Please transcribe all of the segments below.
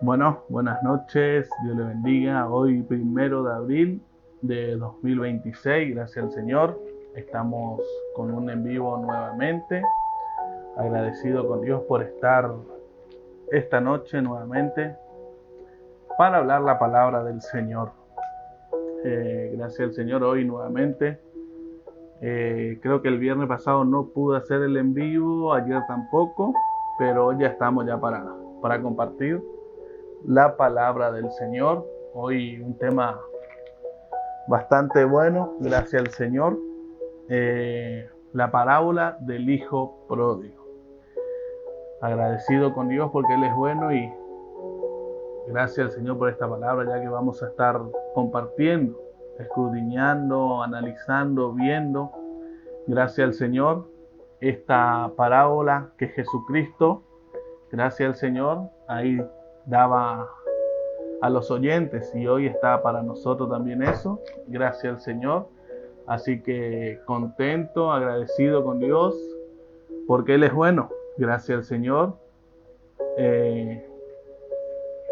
Bueno, buenas noches, Dios le bendiga. Hoy 1 de abril de 2026, gracias al Señor, estamos con un en vivo nuevamente. Agradecido con Dios por estar esta noche nuevamente para hablar la palabra del Señor. Gracias al Señor hoy nuevamente. Creo que el viernes pasado no pude hacer el en vivo, ayer tampoco, pero hoy ya estamos para compartir la palabra del Señor. Hoy un tema bastante bueno, gracias al Señor. La parábola del hijo pródigo. Agradecido con Dios porque Él es bueno y gracias al Señor por esta palabra, ya que vamos a estar compartiendo, escudriñando, analizando, viendo, gracias al Señor, esta parábola que Jesucristo, gracias al Señor, ahí daba a los oyentes y hoy está para nosotros también eso, gracias al Señor. Así que contento, agradecido con Dios porque Él es bueno, gracias al Señor.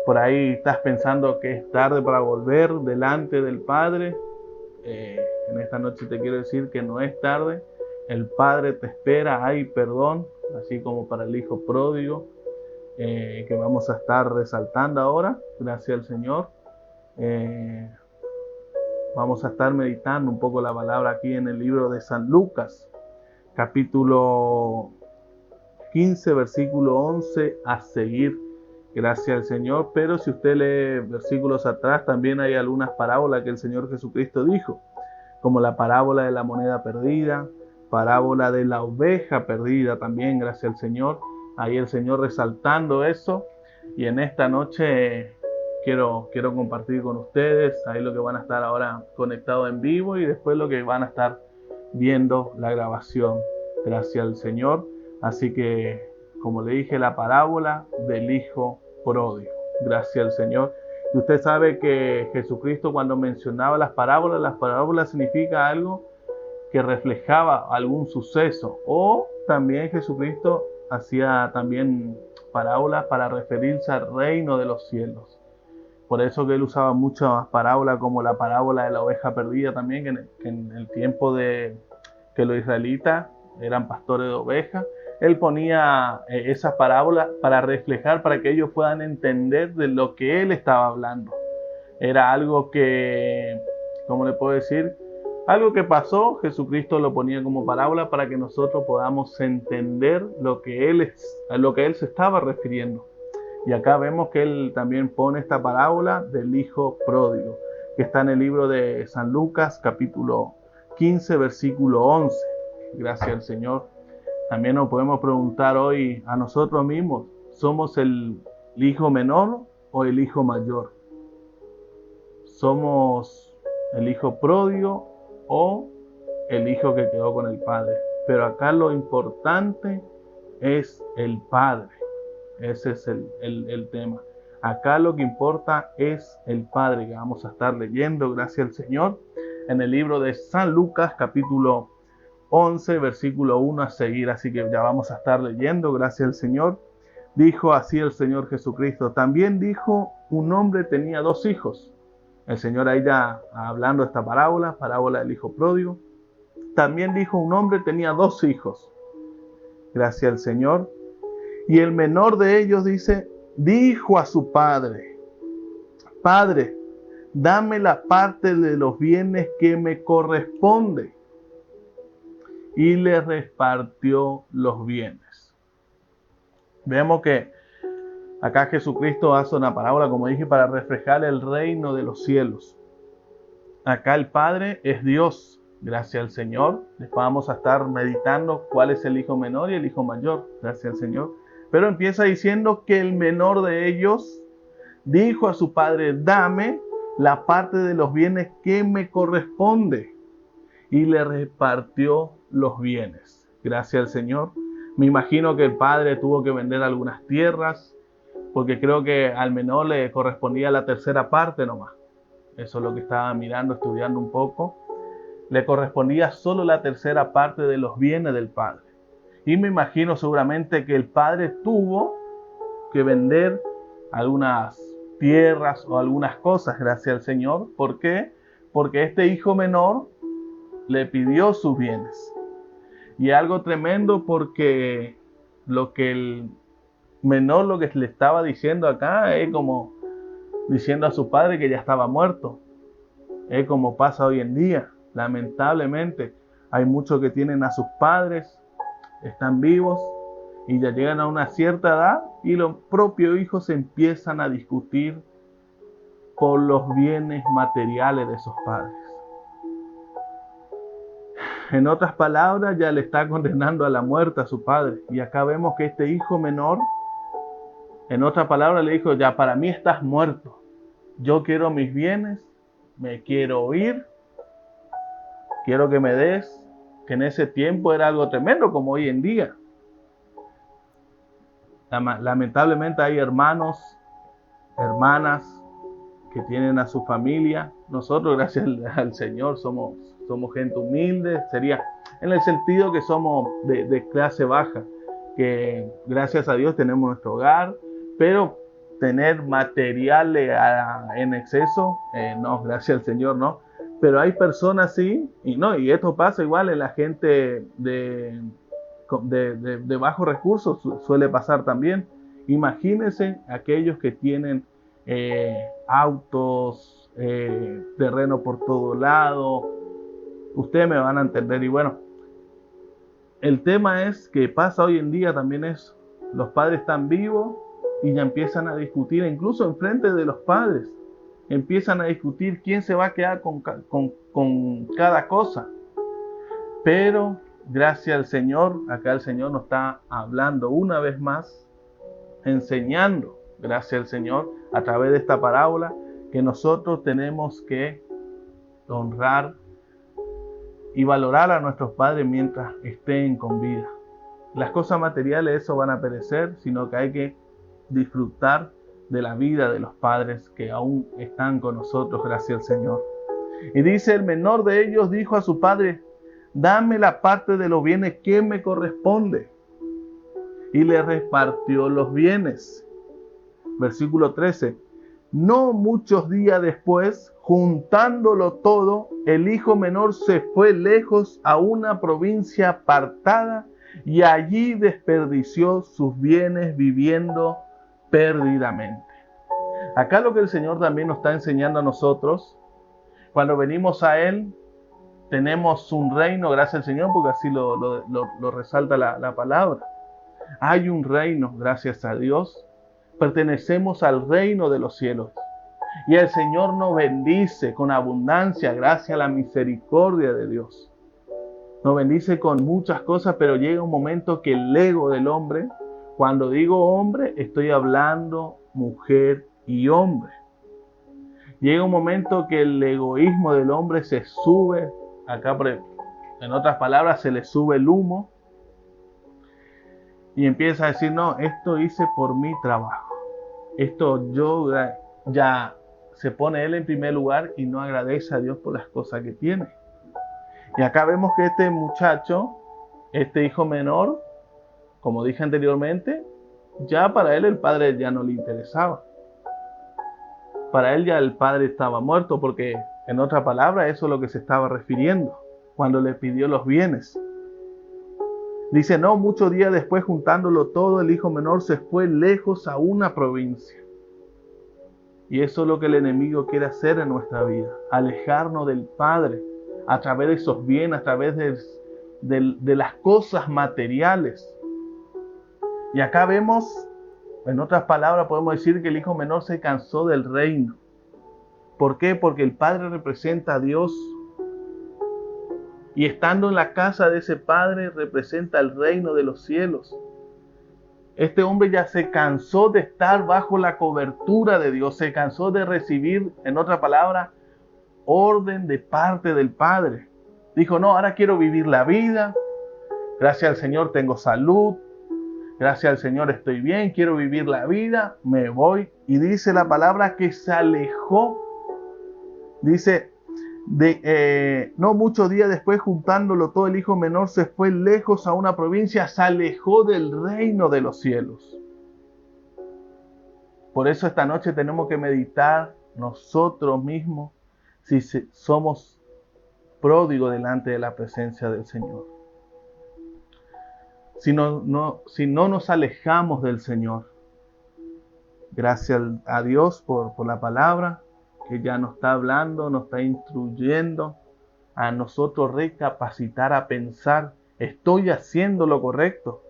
Por ahí estás pensando que es tarde para volver delante del Padre. En esta noche te quiero decir que no es tarde. El Padre te espera, hay perdón, así como para el hijo pródigo, que vamos a estar resaltando ahora, gracias al Señor. Vamos a estar meditando un poco la palabra aquí en el libro de San Lucas, capítulo 15, versículo 11 a seguir, gracias al Señor. Pero si usted lee versículos atrás, también hay algunas parábolas que el Señor Jesucristo dijo, como la parábola de la moneda perdida, parábola de la oveja perdida también, gracias al Señor. Ahí el Señor resaltando eso, y en esta noche quiero compartir con ustedes ahí lo que van a estar ahora conectados en vivo y después lo que van a estar viendo la grabación, gracias al Señor. Así que, como le dije, la parábola del hijo pródigo, gracias al Señor. Y usted sabe que Jesucristo, cuando mencionaba las parábolas significa algo que reflejaba algún suceso, o también Jesucristo hacía también parábolas para referirse al reino de los cielos. Por eso que él usaba muchas parábolas, como la parábola de la oveja perdida también, que en el tiempo de que los israelitas eran pastores de ovejas, él ponía esas parábolas para reflejar, para que ellos puedan entender de lo que él estaba hablando. Era algo que, ¿cómo le puedo decir? Algo que pasó, Jesucristo lo ponía como parábola para que nosotros podamos entender lo que él se estaba refiriendo. Y acá vemos que él también pone esta parábola del hijo pródigo, que está en el libro de San Lucas, capítulo 15, versículo 11. Gracias al Señor. También nos podemos preguntar hoy a nosotros mismos, ¿somos el hijo menor o el hijo mayor? ¿Somos el hijo pródigo o el hijo que quedó con el padre? Pero acá lo importante es el padre. Ese es el tema. Acá lo que importa es el Padre, que vamos a estar leyendo, gracias al Señor, en el libro de San Lucas, capítulo 11, versículo 1 a seguir. Así que ya vamos a estar leyendo, gracias al Señor. Dijo así el Señor Jesucristo. También dijo, un hombre tenía 2 hijos. El Señor ahí ya hablando esta parábola del hijo pródigo. También dijo, un hombre tenía 2 hijos. Gracias al Señor. Y el menor de ellos dijo a su padre, Padre, dame la parte de los bienes que me corresponde. Y le repartió los bienes. Vemos que acá Jesucristo hace una parábola, como dije, para reflejar el reino de los cielos. Acá el Padre es Dios, gracias al Señor. Después vamos a estar meditando cuál es el hijo menor y el hijo mayor, gracias al Señor. Pero empieza diciendo que el menor de ellos dijo a su padre, dame la parte de los bienes que me corresponde. Y le repartió los bienes. Gracias al Señor. Me imagino que el padre tuvo que vender algunas tierras, porque creo que al menor le correspondía la tercera parte nomás. Eso es lo que estaba mirando, estudiando un poco. Le correspondía solo la tercera parte de los bienes del padre. Y me imagino seguramente que el padre tuvo que vender algunas tierras o algunas cosas, gracias al Señor. ¿Por qué? Porque este hijo menor le pidió sus bienes. Y algo tremendo, porque lo que el menor lo que le estaba diciendo acá es como diciendo a su padre que ya estaba muerto. Es como pasa hoy en día. Lamentablemente hay muchos que tienen a sus padres, están vivos y ya llegan a una cierta edad y los propios hijos empiezan a discutir por los bienes materiales de sus padres. En otras palabras, ya le está condenando a la muerte a su padre. Y acá vemos que este hijo menor, en otras palabras, le dijo: ya para mí estás muerto. Yo quiero mis bienes, me quiero ir, quiero que me des. Que en ese tiempo era algo tremendo, como hoy en día. Lamentablemente hay hermanos, hermanas que tienen a su familia. Nosotros, gracias al Señor, somos gente humilde, sería en el sentido que somos de clase baja, que gracias a Dios tenemos nuestro hogar, pero tener material en exceso, no, gracias al Señor, no. Pero hay personas sí, y esto pasa igual en la gente de bajos recursos, suele pasar también. Imagínense aquellos que tienen autos, terreno por todo lado. Ustedes me van a entender. Y bueno, el tema es que pasa hoy en día también eso. Los padres están vivos y ya empiezan a discutir, incluso enfrente de los padres. Empiezan a discutir quién se va a quedar con cada cosa. Pero gracias al Señor, acá el Señor nos está hablando una vez más, enseñando, gracias al Señor, a través de esta parábola, que nosotros tenemos que honrar y valorar a nuestros padres mientras estén con vida. Las cosas materiales, eso van a perecer, sino que hay que disfrutar de la vida de los padres que aún están con nosotros, gracias al Señor. Y dice: el menor de ellos dijo a su padre: dame la parte de los bienes que me corresponde. Y le repartió los bienes. Versículo 13. No muchos días después, juntándolo todo, el hijo menor se fue lejos a una provincia apartada y allí desperdició sus bienes viviendo perdidamente. Acá lo que el Señor también nos está enseñando a nosotros, cuando venimos a Él, tenemos un reino, gracias al Señor, porque así lo resalta la palabra. Hay un reino, gracias a Dios. Pertenecemos al reino de los cielos. Y el Señor nos bendice con abundancia, gracias a la misericordia de Dios. Nos bendice con muchas cosas, pero llega un momento que el ego del hombre, cuando digo hombre, estoy hablando mujer y hombre. Llega un momento que el egoísmo del hombre se sube, acá en otras palabras se le sube el humo, y empieza a decir: no, esto hice por mi trabajo. Esto yo ya se pone él en primer lugar y no agradece a Dios por las cosas que tiene. Y acá vemos que este muchacho, este hijo menor, como dije anteriormente, ya para él el padre ya no le interesaba. Para él ya el padre estaba muerto, porque en otra palabra eso es lo que se estaba refiriendo cuando le pidió los bienes. Dice: no, muchos días después, juntándolo todo, el hijo menor se fue lejos a una provincia. Y eso es lo que el enemigo quiere hacer en nuestra vida: alejarnos del Padre a través de esos bienes, a través de las cosas materiales. Y acá vemos, en otras palabras, podemos decir que el hijo menor se cansó del reino. ¿Por qué? Porque el Padre representa a Dios. Y estando en la casa de ese padre representa el reino de los cielos. Este hombre ya se cansó de estar bajo la cobertura de Dios. Se cansó de recibir, en otra palabra, orden de parte del Padre. Dijo: no, ahora quiero vivir la vida. Gracias al Señor tengo salud. Gracias al Señor estoy bien. Quiero vivir la vida. Me voy. Y dice la palabra que se alejó. Dice: no muchos días después, juntándolo todo, el hijo menor se fue lejos a una provincia, se alejó del reino de los cielos. Por eso esta noche tenemos que meditar nosotros mismos si somos pródigos delante de la presencia del Señor. Si no nos alejamos del Señor. Gracias a Dios por la palabra que ya nos está hablando, nos está instruyendo a nosotros recapacitar, a pensar, ¿estoy haciendo lo correcto?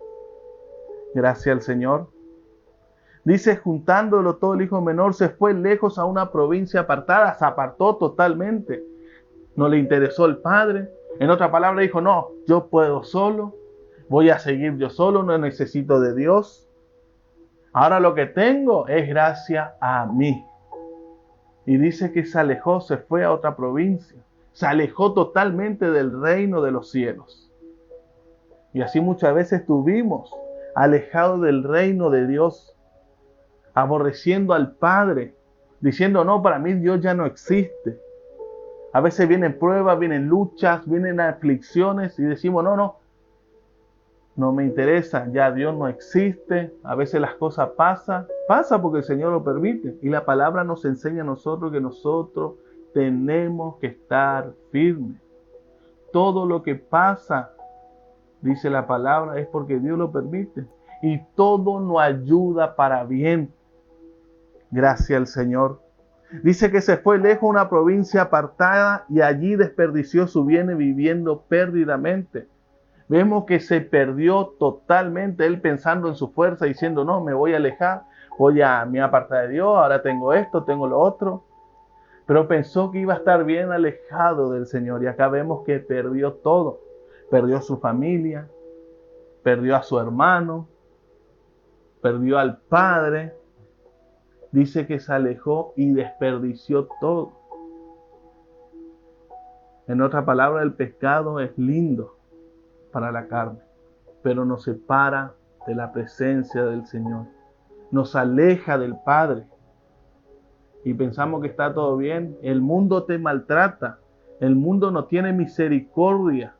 Gracias al Señor. Dice, juntándolo todo, el hijo menor se fue lejos a una provincia apartada, se apartó totalmente. No le interesó el padre. En otra palabra dijo, no, yo puedo solo, voy a seguir yo solo, no necesito de Dios. Ahora lo que tengo es gracias a mí. Y dice que se alejó, se fue a otra provincia. Se alejó totalmente del reino de los cielos. Y así muchas veces estuvimos alejados del reino de Dios, aborreciendo al Padre, diciendo, no, para mí Dios ya no existe. A veces vienen pruebas, vienen luchas, vienen aflicciones y decimos, no me interesa, ya Dios no existe. A veces las cosas pasa porque el Señor lo permite. Y la palabra nos enseña a nosotros que nosotros tenemos que estar firmes. Todo lo que pasa, dice la palabra, es porque Dios lo permite. Y todo nos ayuda para bien. Gracias al Señor. Dice que se fue lejos a una provincia apartada y allí desperdició su bien viviendo perdidamente. Vemos que se perdió totalmente, él pensando en su fuerza, diciendo, no, me voy a alejar, me apartar de Dios, ahora tengo esto, tengo lo otro. Pero pensó que iba a estar bien alejado del Señor y acá vemos que perdió todo. Perdió su familia, perdió a su hermano, perdió al padre. Dice que se alejó y desperdició todo. En otra palabra, el pecado es lindo para la carne, pero nos separa de la presencia del Señor. Nos aleja del Padre. Y pensamos que está todo bien. El mundo te maltrata. El mundo no tiene misericordia.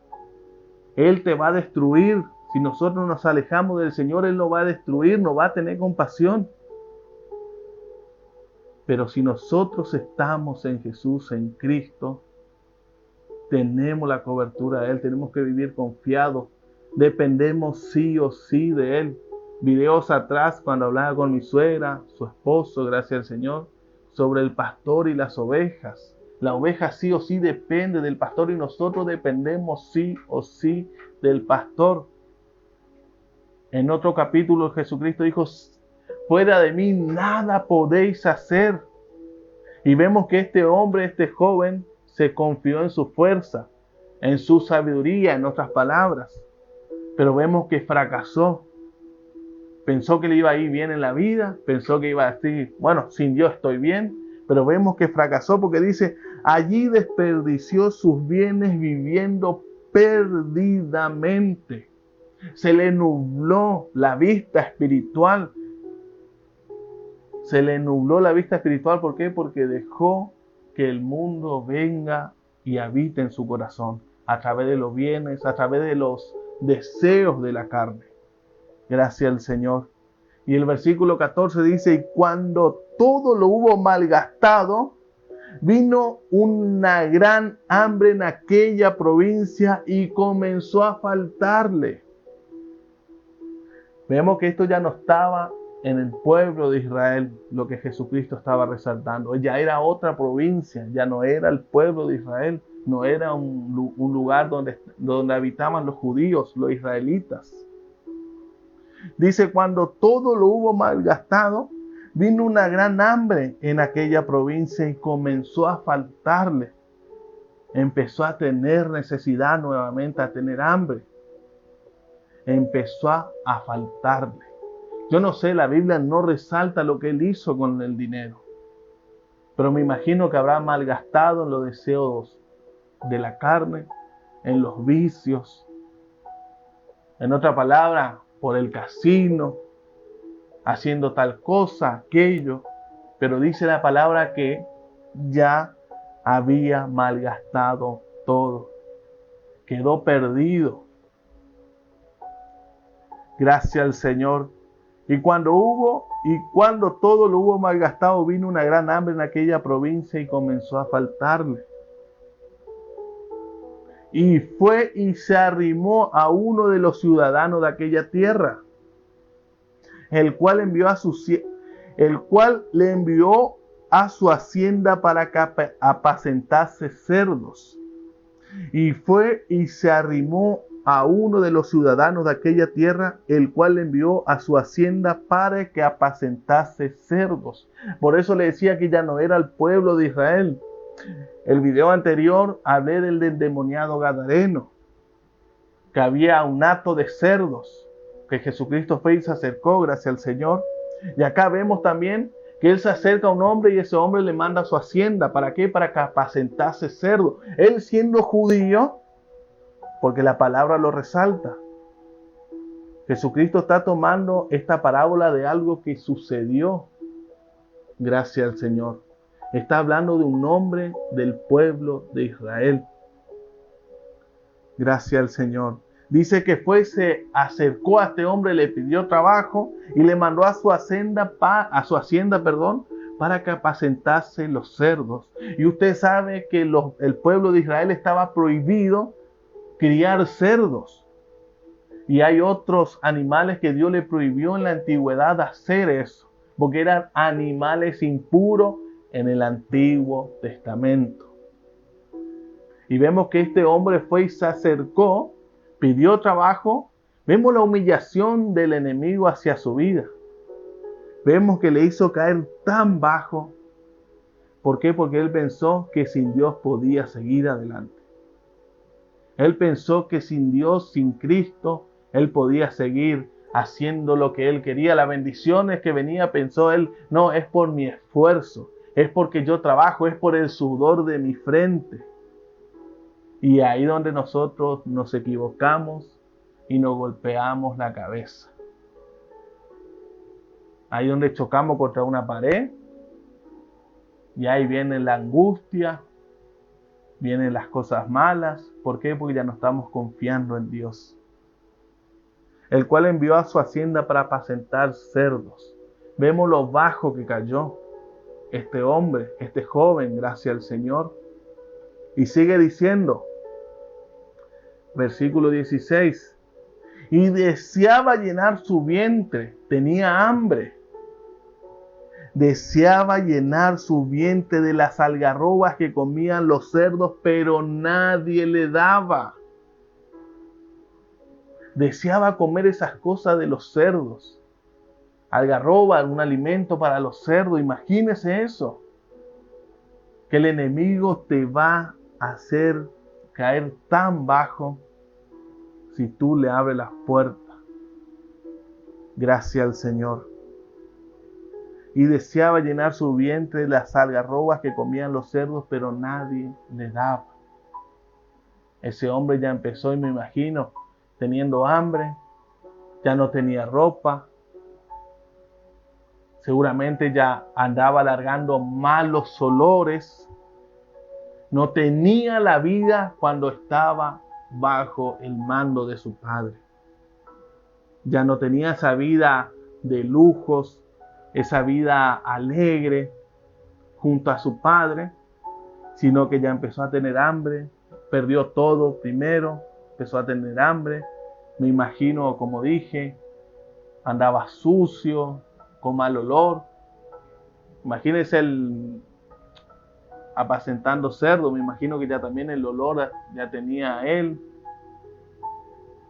Él te va a destruir. Si nosotros nos alejamos del Señor, Él nos va a destruir, no va a tener compasión. Pero si nosotros estamos en Jesús, en Cristo, tenemos la cobertura de Él, tenemos que vivir confiados, dependemos sí o sí de Él. Videos atrás, cuando hablaba con mi suegra, su esposo, gracias al Señor, sobre el pastor y las ovejas. La oveja sí o sí depende del pastor y nosotros dependemos sí o sí del pastor. En otro capítulo Jesucristo dijo, fuera de mí nada podéis hacer. Y vemos que este hombre, este joven, se confió en su fuerza, en su sabiduría, en otras palabras. Pero vemos que fracasó. Pensó que le iba a ir bien en la vida, pensó que iba a decir, bueno, sin Dios estoy bien. Pero vemos que fracasó porque dice, allí desperdició sus bienes viviendo perdidamente. Se le nubló la vista espiritual. Se le nubló la vista espiritual, ¿por qué? Porque dejó que el mundo venga y habite en su corazón a través de los bienes, a través de los deseos de la carne. Gracias al Señor. Y el versículo 14 dice, y cuando todo lo hubo malgastado, vino una gran hambre en aquella provincia y comenzó a faltarle. Vemos que esto ya no estaba en el pueblo de Israel, lo que Jesucristo estaba resaltando. Ya era otra provincia, ya no era el pueblo de Israel, no era un lugar donde habitaban los judíos, los israelitas. Dice, cuando todo lo hubo malgastado, vino una gran hambre en aquella provincia y comenzó a faltarle. Empezó a tener necesidad nuevamente, a tener hambre. Empezó a faltarle. Yo no sé, la Biblia no resalta lo que él hizo con el dinero. Pero me imagino que habrá malgastado en los deseos de la carne, en los vicios. En otra palabra, por el casino, haciendo tal cosa, aquello. Pero dice la palabra que ya había malgastado todo. Quedó perdido. Gracias al Señor. Cuando todo lo hubo malgastado, vino una gran hambre en aquella provincia y comenzó a faltarle. Y fue y se arrimó a uno de los ciudadanos de aquella tierra, el cual le envió a su hacienda para que apacentase cerdos. Y fue y se arrimó a uno de los ciudadanos de aquella tierra, el cual le envió a su hacienda para que apacentase cerdos. Por eso le decía que ya no era el pueblo de Israel. El video anterior hablé del endemoniado gadareno, que había un hato de cerdos, que Jesucristo fue y se acercó, gracias al Señor. Y acá vemos también que Él se acerca a un hombre y ese hombre le manda a su hacienda. ¿Para qué? Para que apacentase cerdos. Él siendo judío, porque la palabra lo resalta. Jesucristo está tomando esta parábola de algo que sucedió, gracias al Señor. Está hablando de un hombre del pueblo de Israel. Gracias al Señor. Dice que se acercó a este hombre, le pidió trabajo y le mandó a su hacienda, para que apacentase los cerdos. Y usted sabe que el pueblo de Israel estaba prohibido criar cerdos. Y hay otros animales que Dios le prohibió en la antigüedad hacer eso, porque eran animales impuros en el Antiguo Testamento. Y vemos que este hombre fue y se acercó, pidió trabajo. Vemos la humillación del enemigo hacia su vida. Vemos que le hizo caer tan bajo. ¿Por qué? Porque él pensó que sin Dios podía seguir adelante. Él pensó que sin Dios, sin Cristo, él podía seguir haciendo lo que él quería. Las bendiciones que venía, pensó él, no, es por mi esfuerzo. Es porque yo trabajo, es por el sudor de mi frente. Y ahí donde nosotros nos equivocamos y nos golpeamos la cabeza. Ahí donde chocamos contra una pared. Y ahí viene la angustia, vienen las cosas malas. ¿Por qué? Porque ya no estamos confiando en Dios. El cual envió a su hacienda para apacentar cerdos. Vemos lo bajo que cayó este hombre, este joven, gracias al Señor. Y sigue diciendo, versículo 16, y deseaba llenar su vientre, tenía hambre. Deseaba llenar su vientre de las algarrobas que comían los cerdos, pero nadie le daba. Deseaba comer esas cosas de los cerdos. Algarroba, un alimento para los cerdos. Imagínese eso. Que el enemigo te va a hacer caer tan bajo si tú le abres las puertas. Gracias al Señor. Y deseaba llenar su vientre de las algarrobas que comían los cerdos, pero nadie le daba. Ese hombre ya empezó, y me imagino, teniendo hambre, ya no tenía ropa. Seguramente ya andaba largando malos olores. No tenía la vida cuando estaba bajo el mando de su padre. Ya no tenía esa vida de lujos, esa vida alegre junto a su padre, sino que ya empezó a tener hambre, perdió todo primero, empezó a tener hambre. Me imagino, como dije, andaba sucio, con mal olor. Imagínense el apacentando cerdo, me imagino que ya también el olor ya tenía él.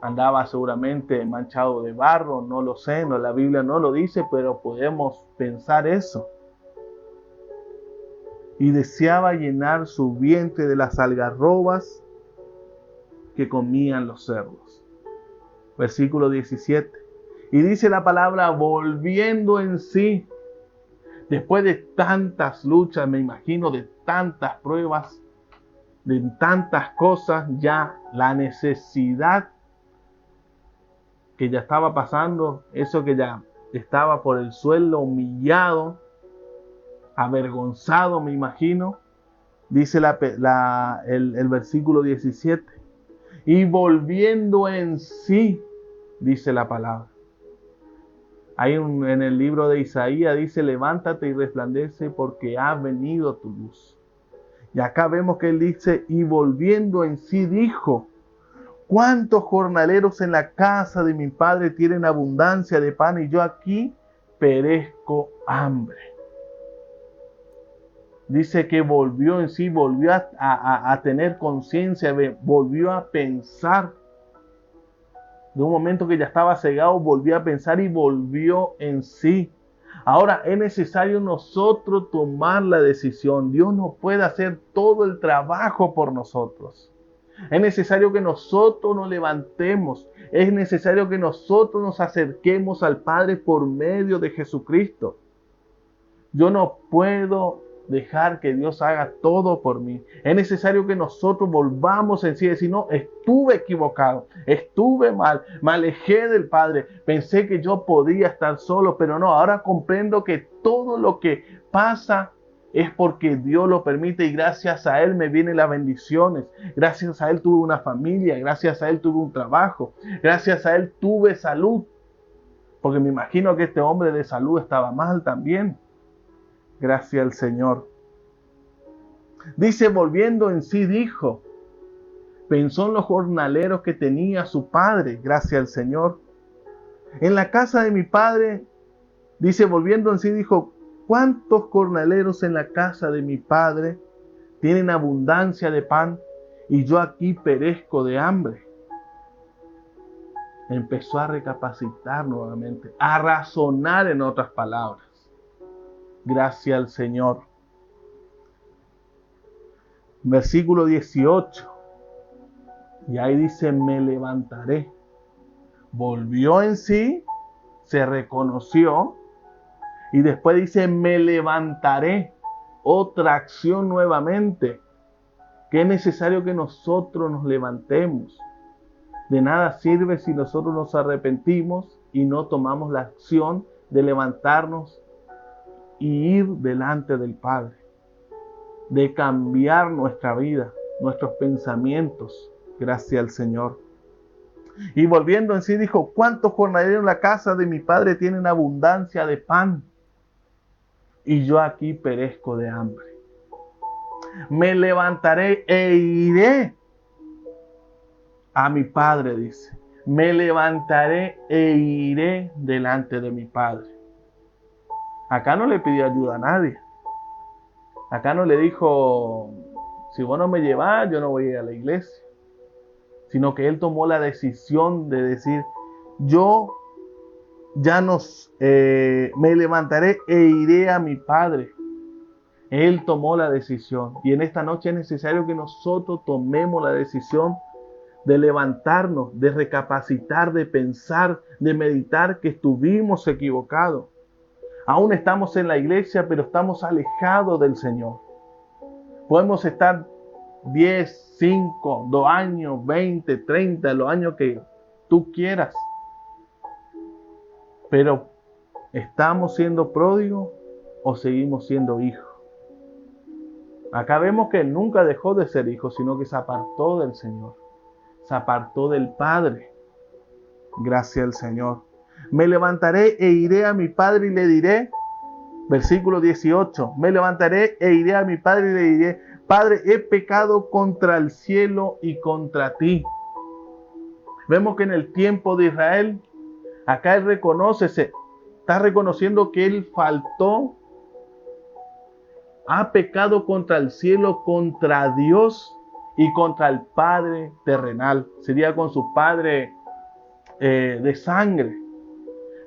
Andaba seguramente manchado de barro, no lo sé, no, la Biblia no lo dice, pero podemos pensar eso. Y deseaba llenar su vientre de las algarrobas que comían los cerdos. Versículo 17. Y dice la palabra, volviendo en sí, después de tantas luchas, me imagino, de tantas pruebas, de tantas cosas, ya la necesidad que ya estaba pasando, eso que ya estaba por el suelo, humillado, avergonzado, me imagino, dice el versículo 17, y volviendo en sí, dice la palabra. En el libro de Isaías dice, levántate y resplandece porque ha venido tu luz. Y acá vemos que él dice, y volviendo en sí dijo, ¿cuántos jornaleros en la casa de mi padre tienen abundancia de pan y yo aquí perezco hambre? Dice que volvió en sí, volvió a tener conciencia, volvió a pensar. De un momento que ya estaba cegado, volvió a pensar y volvió en sí. Ahora es necesario nosotros tomar la decisión. Dios no puede hacer todo el trabajo por nosotros. Es necesario que nosotros nos levantemos. Es necesario que nosotros nos acerquemos al Padre por medio de Jesucristo. Yo no puedo dejar que Dios haga todo por mí. Es necesario que nosotros volvamos en sí y decir, no, estuve equivocado, estuve mal, me alejé del Padre, pensé que yo podía estar solo, pero no, ahora comprendo que todo lo que pasa es porque Dios lo permite y gracias a Él me vienen las bendiciones. Gracias a Él tuve una familia, gracias a Él tuve un trabajo, gracias a Él tuve salud. Porque me imagino que este hombre de salud estaba mal también. Gracias al Señor. Dice, volviendo en sí dijo, pensó en los jornaleros que tenía su padre, gracias al Señor. En la casa de mi padre, dice, volviendo en sí dijo, ¿cuántos jornaleros en la casa de mi padre tienen abundancia de pan y yo aquí perezco de hambre? Empezó a recapacitar nuevamente, a razonar en otras palabras. Gracias al Señor. Versículo 18. Y ahí dice, me levantaré. Volvió en sí, se reconoció. Y después dice, me levantaré. Otra acción nuevamente. Que es necesario que nosotros nos levantemos. De nada sirve si nosotros nos arrepentimos y no tomamos la acción de levantarnos y ir delante del Padre, de cambiar nuestra vida, nuestros pensamientos, gracias al Señor. Y volviendo en sí dijo, ¿cuántos jornaleros en la casa de mi Padre tienen abundancia de pan? Y yo aquí perezco de hambre. Me levantaré e iré a mi Padre, dice. Me levantaré e iré delante de mi Padre. Acá no le pidió ayuda a nadie. Acá no le dijo, si vos no me llevás, yo no voy a ir a la iglesia. Sino que él tomó la decisión de decir, yo ya me levantaré e iré a mi Padre. Él tomó la decisión. Y en esta noche es necesario que nosotros tomemos la decisión de levantarnos, de recapacitar, de pensar, de meditar que estuvimos equivocados. Aún estamos en la iglesia, pero estamos alejados del Señor. Podemos estar 10, 5, 2 años, 20, 30, los años que tú quieras. Pero, ¿estamos siendo pródigos o seguimos siendo hijos? Acá vemos que él nunca dejó de ser hijo, sino que se apartó del Señor. Se apartó del Padre. Gracias al Señor. Me levantaré e iré a mi Padre y le diré, versículo 18, me levantaré e iré a mi Padre y le diré, Padre, he pecado contra el cielo y contra ti. Vemos que en el tiempo de Israel, acá él está reconociendo que él faltó, ha pecado contra el cielo, contra Dios y contra el Padre terrenal. Sería con su Padre de sangre.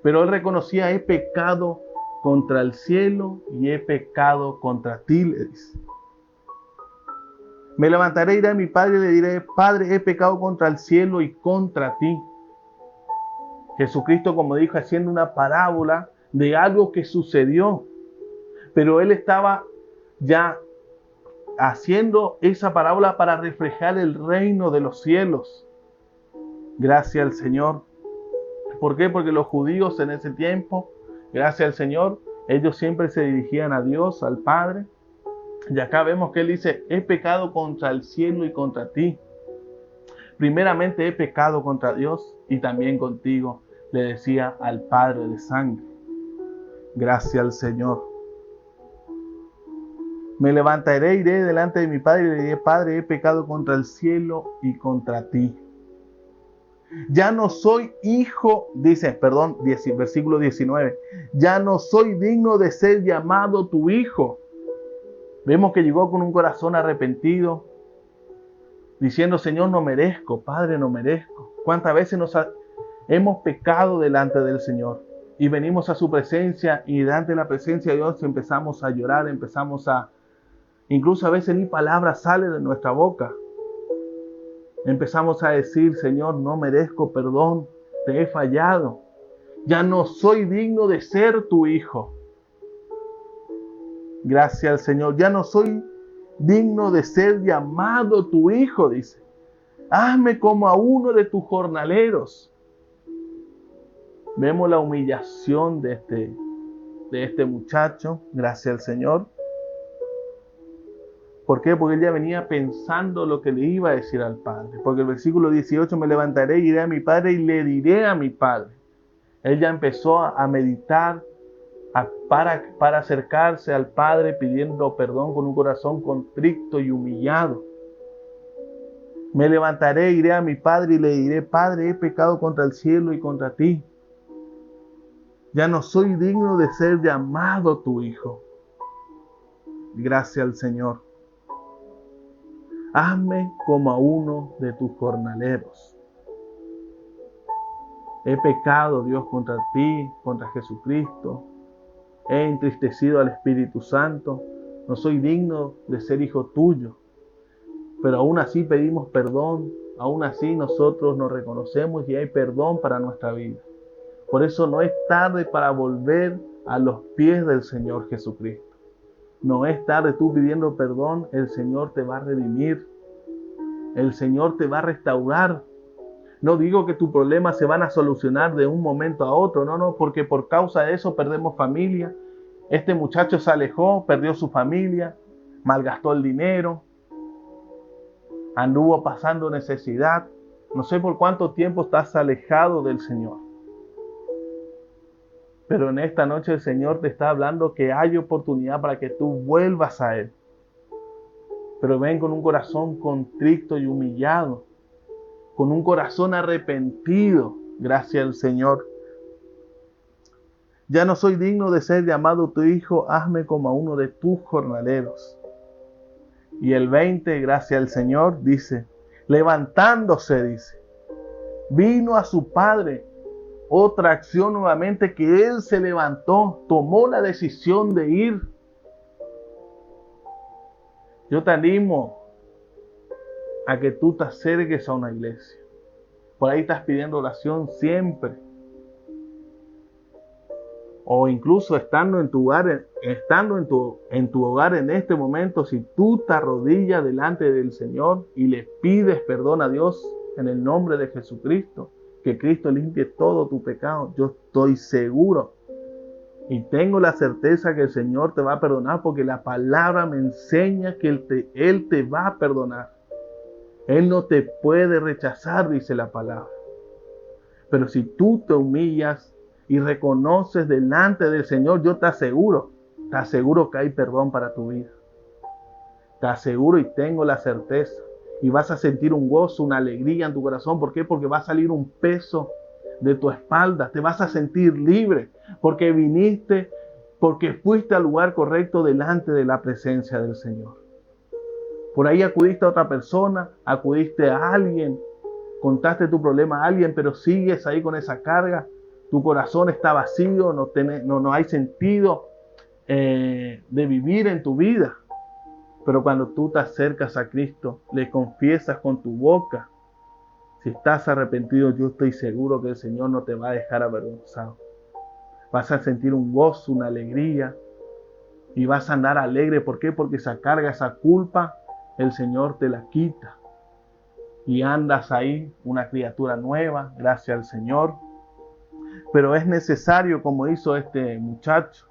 Pero él reconocía, he pecado contra el cielo y he pecado contra ti, le dice. Me levantaré, iré a mi Padre y le diré, Padre, he pecado contra el cielo y contra ti. Jesucristo, como dijo, haciendo una parábola de algo que sucedió. Pero él estaba ya haciendo esa parábola para reflejar el reino de los cielos. Gracias al Señor. ¿Por qué? Porque los judíos en ese tiempo, gracias al Señor, ellos siempre se dirigían a Dios, al Padre. Y acá vemos que él dice, he pecado contra el cielo y contra ti. Primeramente he pecado contra Dios y también contigo. le decía al padre de sangre. Gracias al Señor. Me levantaré, iré delante de mi padre y le diré: Padre, he pecado contra el cielo y contra ti. Ya no soy hijo, versículo 19. Ya no soy digno de ser llamado tu hijo. Vemos que llegó con un corazón arrepentido, diciendo: Señor, no merezco, Padre, no merezco. ¿Cuántas veces hemos pecado delante del Señor? Y venimos a su presencia, y delante de la presencia de Dios empezamos a llorar, incluso a veces ni palabra sale de nuestra boca. Empezamos a decir: Señor, no merezco perdón, te he fallado. Ya no soy digno de ser tu hijo. Gracias al Señor. Ya no soy digno de ser llamado tu hijo, dice. Hazme como a uno de tus jornaleros. Vemos la humillación de este muchacho, gracias al Señor. ¿Por qué? Porque él ya venía pensando lo que le iba a decir al Padre. Porque el versículo 18: me levantaré, iré a mi Padre y le diré a mi Padre. Él ya empezó a meditar para acercarse al Padre pidiendo perdón con un corazón contrito y humillado. Me levantaré, iré a mi Padre y le diré: Padre, he pecado contra el cielo y contra ti. Ya no soy digno de ser llamado tu hijo. Gracias al Señor. Hazme como a uno de tus jornaleros. He pecado, Dios, contra ti, contra Jesucristo. He entristecido al Espíritu Santo. No soy digno de ser hijo tuyo. Pero aún así pedimos perdón. Aún así nosotros nos reconocemos y hay perdón para nuestra vida. Por eso no es tarde para volver a los pies del Señor Jesucristo. No es tarde tú pidiendo perdón. El Señor te va a redimir. El Señor te va a restaurar. No digo que tus problemas se van a solucionar de un momento a otro. No, porque por causa de eso perdemos familia. Este muchacho se alejó, perdió su familia, malgastó el dinero, anduvo pasando necesidad. No sé por cuánto tiempo estás alejado del Señor. Pero en esta noche el Señor te está hablando que hay oportunidad para que tú vuelvas a Él. Pero ven con un corazón contrito y humillado, con un corazón arrepentido, gracias al Señor. Ya no soy digno de ser llamado tu hijo, hazme como a uno de tus jornaleros. Y el 20, gracias al Señor, dice, levantándose, dice, vino a su padre. Otra acción nuevamente, que él se levantó, tomó la decisión de ir. Yo te animo a que tú te acerques a una iglesia. Por ahí estás pidiendo oración siempre. O incluso estando en tu hogar, en tu hogar en este momento, si tú te arrodillas delante del Señor y le pides perdón a Dios en el nombre de Jesucristo, que Cristo limpie todo tu pecado, yo estoy seguro y tengo la certeza que el Señor te va a perdonar, porque la palabra me enseña que Él te va a perdonar. Él no te puede rechazar, dice la palabra. Pero si tú te humillas y reconoces delante del Señor, yo te aseguro que hay perdón para tu vida. Te aseguro y tengo la certeza. Y vas a sentir un gozo, una alegría en tu corazón. ¿Por qué? Porque va a salir un peso de tu espalda. Te vas a sentir libre. Porque fuiste al lugar correcto delante de la presencia del Señor. Por ahí acudiste a otra persona, acudiste a alguien, contaste tu problema a alguien, pero sigues ahí con esa carga. Tu corazón está vacío, no hay sentido de vivir en tu vida. Pero cuando tú te acercas a Cristo, le confiesas con tu boca, si estás arrepentido, yo estoy seguro que el Señor no te va a dejar avergonzado. Vas a sentir un gozo, una alegría, y vas a andar alegre. ¿Por qué? Porque esa carga, esa culpa, el Señor te la quita. Y andas ahí, una criatura nueva, gracias al Señor. Pero es necesario, como hizo este muchacho.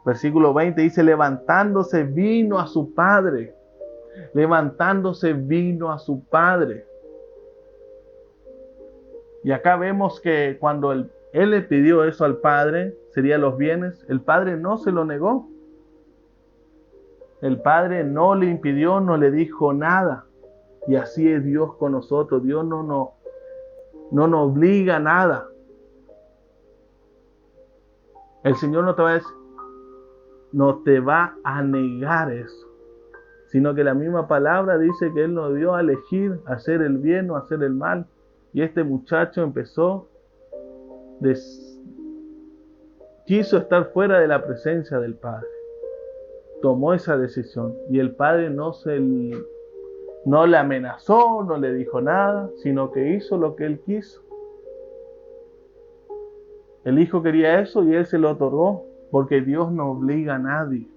Versículo 20 dice, levantándose vino a su padre. Levantándose vino a su padre. Y acá vemos que cuando Él le pidió eso al padre, serían los bienes. El padre no se lo negó. El padre no le impidió, no le dijo nada. Y así es Dios con nosotros. Dios no nos obliga a nada. El Señor no te va a negar eso, sino que la misma palabra dice que Él nos dio a elegir hacer el bien o hacer el mal. Y este muchacho quiso estar fuera de la presencia del Padre. Tomó esa decisión y el Padre no le amenazó, no le dijo nada, sino que hizo lo que Él quiso. El hijo quería eso y Él se lo otorgó, porque Dios no obliga a nadie.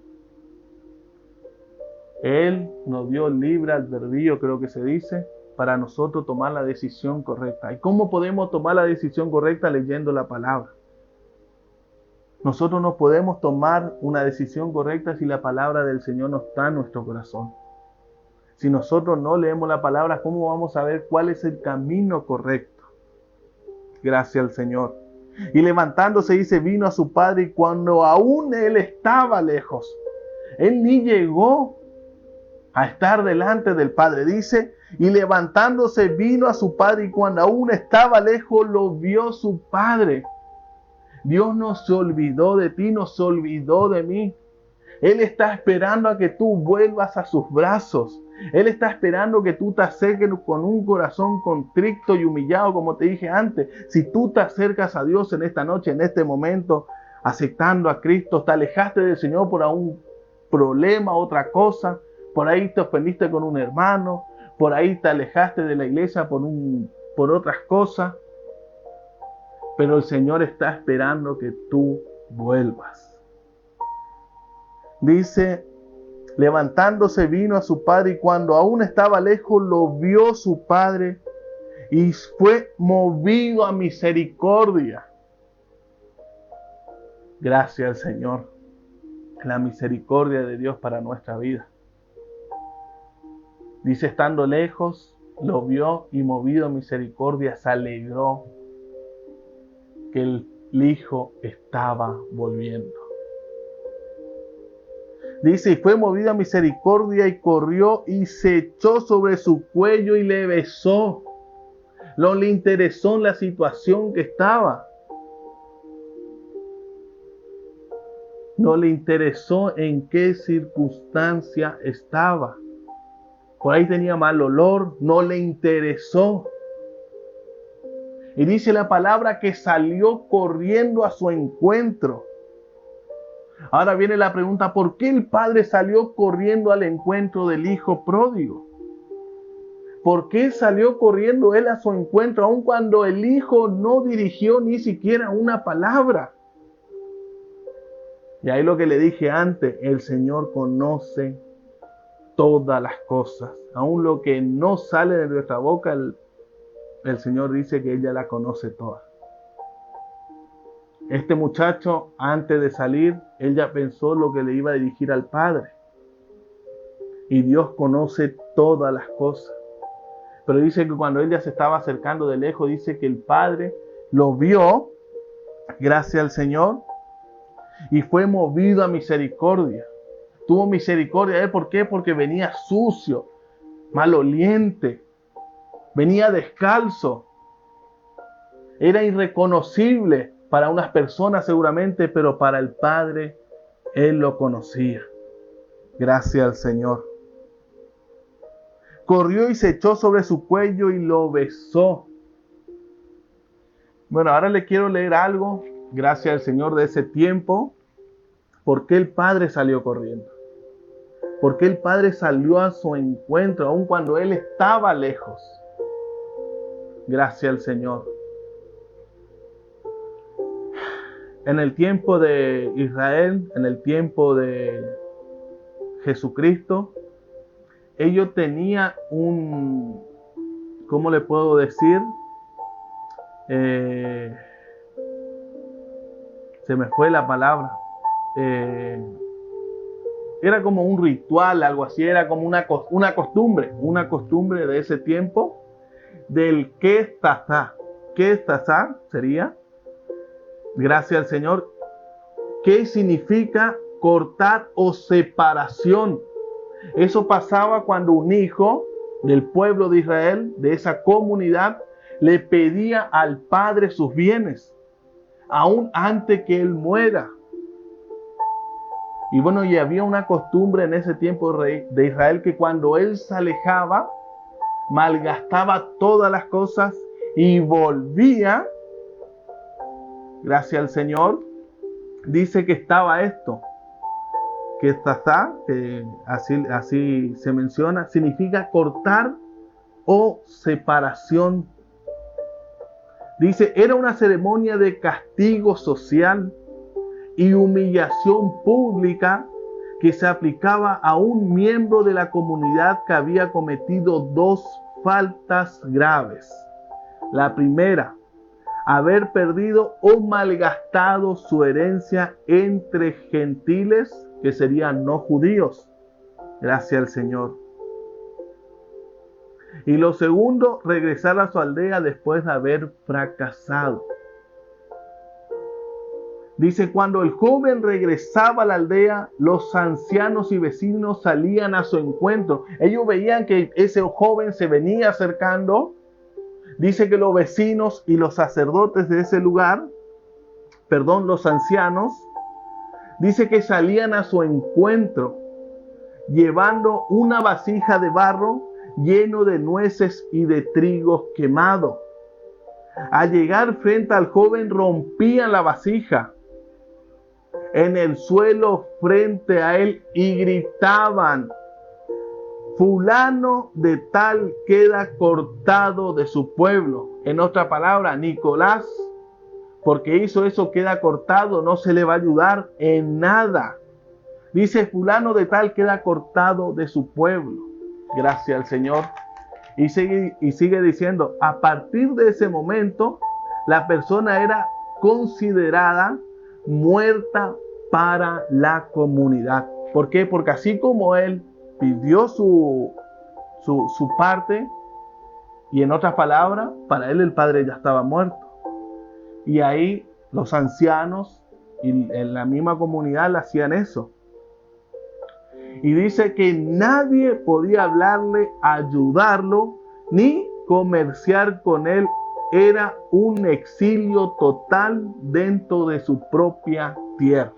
Él nos dio libre albedrío, creo que se dice, para nosotros tomar la decisión correcta. ¿Y cómo podemos tomar la decisión correcta? Leyendo la palabra. Nosotros no podemos tomar una decisión correcta si la palabra del Señor no está en nuestro corazón. Si nosotros no leemos la palabra, ¿cómo vamos a ver cuál es el camino correcto? Gracias al Señor. Y levantándose, dice, vino a su padre, y cuando aún él estaba lejos, él ni llegó a estar delante del padre. Dice, y levantándose vino a su padre, y cuando aún estaba lejos, lo vio su padre. Dios no se olvidó de ti, no se olvidó de mí. Él está esperando a que tú vuelvas a sus brazos. Él está esperando que tú te acerques con un corazón contrito y humillado, como te dije antes. Si tú te acercas a Dios en esta noche, en este momento, aceptando a Cristo, te alejaste del Señor por algún problema, otra cosa, por ahí te ofendiste con un hermano, por ahí te alejaste de la iglesia por otras cosas, pero el Señor está esperando que tú vuelvas. Dice, levantándose vino a su padre, y cuando aún estaba lejos lo vio su padre y fue movido a misericordia. Gracias al Señor, la misericordia de Dios para nuestra vida. Dice, estando lejos lo vio y movido a misericordia se alegró que el hijo estaba volviendo. Dice, y fue movido a misericordia y corrió y se echó sobre su cuello y le besó. No le interesó en la situación que estaba. No le interesó en qué circunstancia estaba. Por ahí tenía mal olor, no le interesó. Y dice la palabra que salió corriendo a su encuentro. Ahora viene la pregunta, ¿por qué el padre salió corriendo al encuentro del hijo pródigo? ¿Por qué salió corriendo él a su encuentro, aun cuando el hijo no dirigió ni siquiera una palabra? Y ahí lo que le dije antes, el Señor conoce todas las cosas. Aun lo que no sale de nuestra boca, el Señor dice que ella la conoce toda. Este muchacho, antes de salir, él ya pensó lo que le iba a dirigir al Padre. Y Dios conoce todas las cosas. Pero dice que cuando él ya se estaba acercando de lejos, dice que el Padre lo vio, gracias al Señor, y fue movido a misericordia. Tuvo misericordia de él, ¿por qué? Porque venía sucio, maloliente, venía descalzo. Era irreconocible para unas personas seguramente, pero para el Padre, Él lo conocía. Gracias al Señor. Corrió y se echó sobre su cuello y lo besó. Bueno, ahora le quiero leer algo, gracias al Señor, de ese tiempo. ¿Por qué el Padre salió corriendo? ¿Por qué el Padre salió a su encuentro, aun cuando Él estaba lejos? Gracias al Señor. En el tiempo de Israel, en el tiempo de Jesucristo, ellos tenían ¿cómo le puedo decir? Se me fue la palabra. Era como un ritual, algo así, era como una costumbre de ese tiempo, del Ketazá. Ketazá sería Gracias al Señor. ¿Qué significa cortar o separación? Eso pasaba cuando un hijo del pueblo de Israel, de esa comunidad, le pedía al padre sus bienes, aún antes que él muera. Y bueno, y había una costumbre en ese tiempo de Israel que cuando él se alejaba, malgastaba todas las cosas y volvía, gracias al Señor, dice que estaba esto, que tazá, que así se menciona, significa cortar o separación. Dice, era una ceremonia de castigo social y humillación pública que se aplicaba a un miembro de la comunidad que había cometido dos faltas graves. La primera, haber perdido o malgastado su herencia entre gentiles, que serían no judíos, gracias al Señor. Y lo segundo, regresar a su aldea después de haber fracasado. Dice, cuando el joven regresaba a la aldea, los ancianos y vecinos salían a su encuentro. Ellos veían que ese joven se venía acercando. Dice que los vecinos y los sacerdotes de ese lugar, los ancianos, dice que salían a su encuentro, llevando una vasija de barro lleno de nueces y de trigo quemado. Al llegar frente al joven, rompían la vasija en el suelo frente a él y gritaban, fulano de tal queda cortado de su pueblo. En otra palabra, Nicolás, porque hizo eso, queda cortado, no se le va a ayudar en nada. Dice, fulano de tal queda cortado de su pueblo. Gracias al Señor. Y sigue diciendo, a partir de ese momento, la persona era considerada muerta para la comunidad. ¿Por qué? Porque así como él pidió su parte, y en otras palabras, para él el padre ya estaba muerto. Y ahí los ancianos y en la misma comunidad le hacían eso. Y dice que nadie podía hablarle, ayudarlo, ni comerciar con él. Era un exilio total dentro de su propia tierra.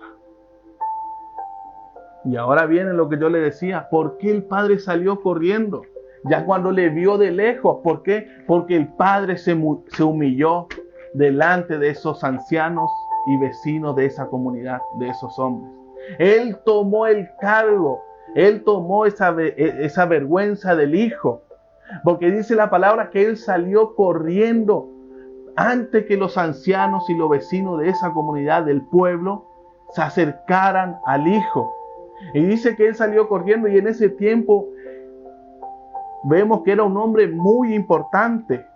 Y ahora viene lo que yo le decía. ¿Por qué el padre salió corriendo? Ya cuando le vio de lejos. ¿Por qué? Porque el padre se humilló delante de esos ancianos y vecinos de esa comunidad, de esos hombres. Él tomó el cargo. Él tomó esa vergüenza del hijo. Porque dice la palabra que él salió corriendo antes que los ancianos y los vecinos de esa comunidad, del pueblo, se acercaran al hijo. Y dice que él salió corriendo, y en ese tiempo vemos que era un hombre muy importante.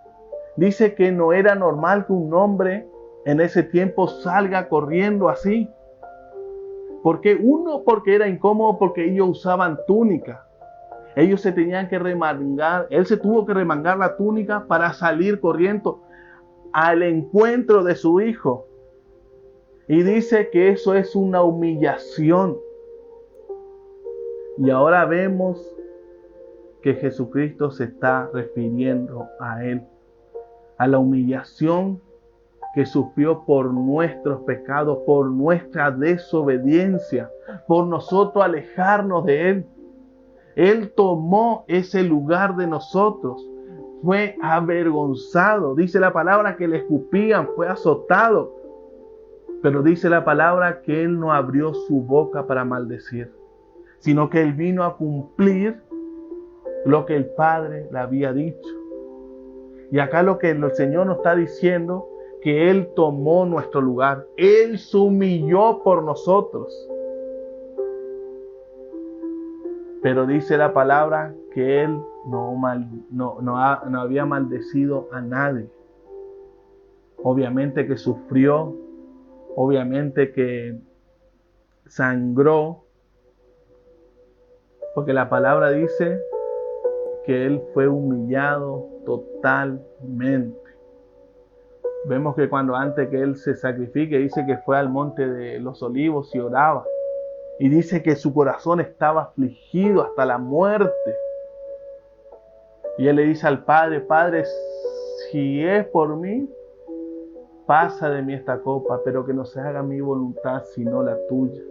Dice que no era normal que un hombre en ese tiempo salga corriendo así. Porque era incómodo, porque ellos usaban túnica. Ellos se tenían que remangar. Él se tuvo que remangar la túnica para salir corriendo al encuentro de su hijo. Y dice que eso es una humillación. Y ahora vemos que Jesucristo se está refiriendo a él, a la humillación que sufrió por nuestros pecados, por nuestra desobediencia, por nosotros alejarnos de él. Él tomó ese lugar de nosotros, fue avergonzado. Dice la palabra que le escupían, fue azotado. Pero dice la palabra que él no abrió su boca para maldecir, sino que él vino a cumplir lo que el Padre le había dicho. Y acá lo que el Señor nos está diciendo, que Él tomó nuestro lugar. Él se humilló por nosotros. Pero dice la palabra que Él no había maldecido a nadie. Obviamente que sufrió, obviamente que sangró, porque la palabra dice que Él fue humillado totalmente. Vemos que cuando antes que él se sacrifique, dice que fue al monte de los olivos y oraba. Y dice que su corazón estaba afligido hasta la muerte. Y él le dice al Padre, Padre, si es por mí, pasa de mí esta copa, pero que no se haga mi voluntad sino la tuya.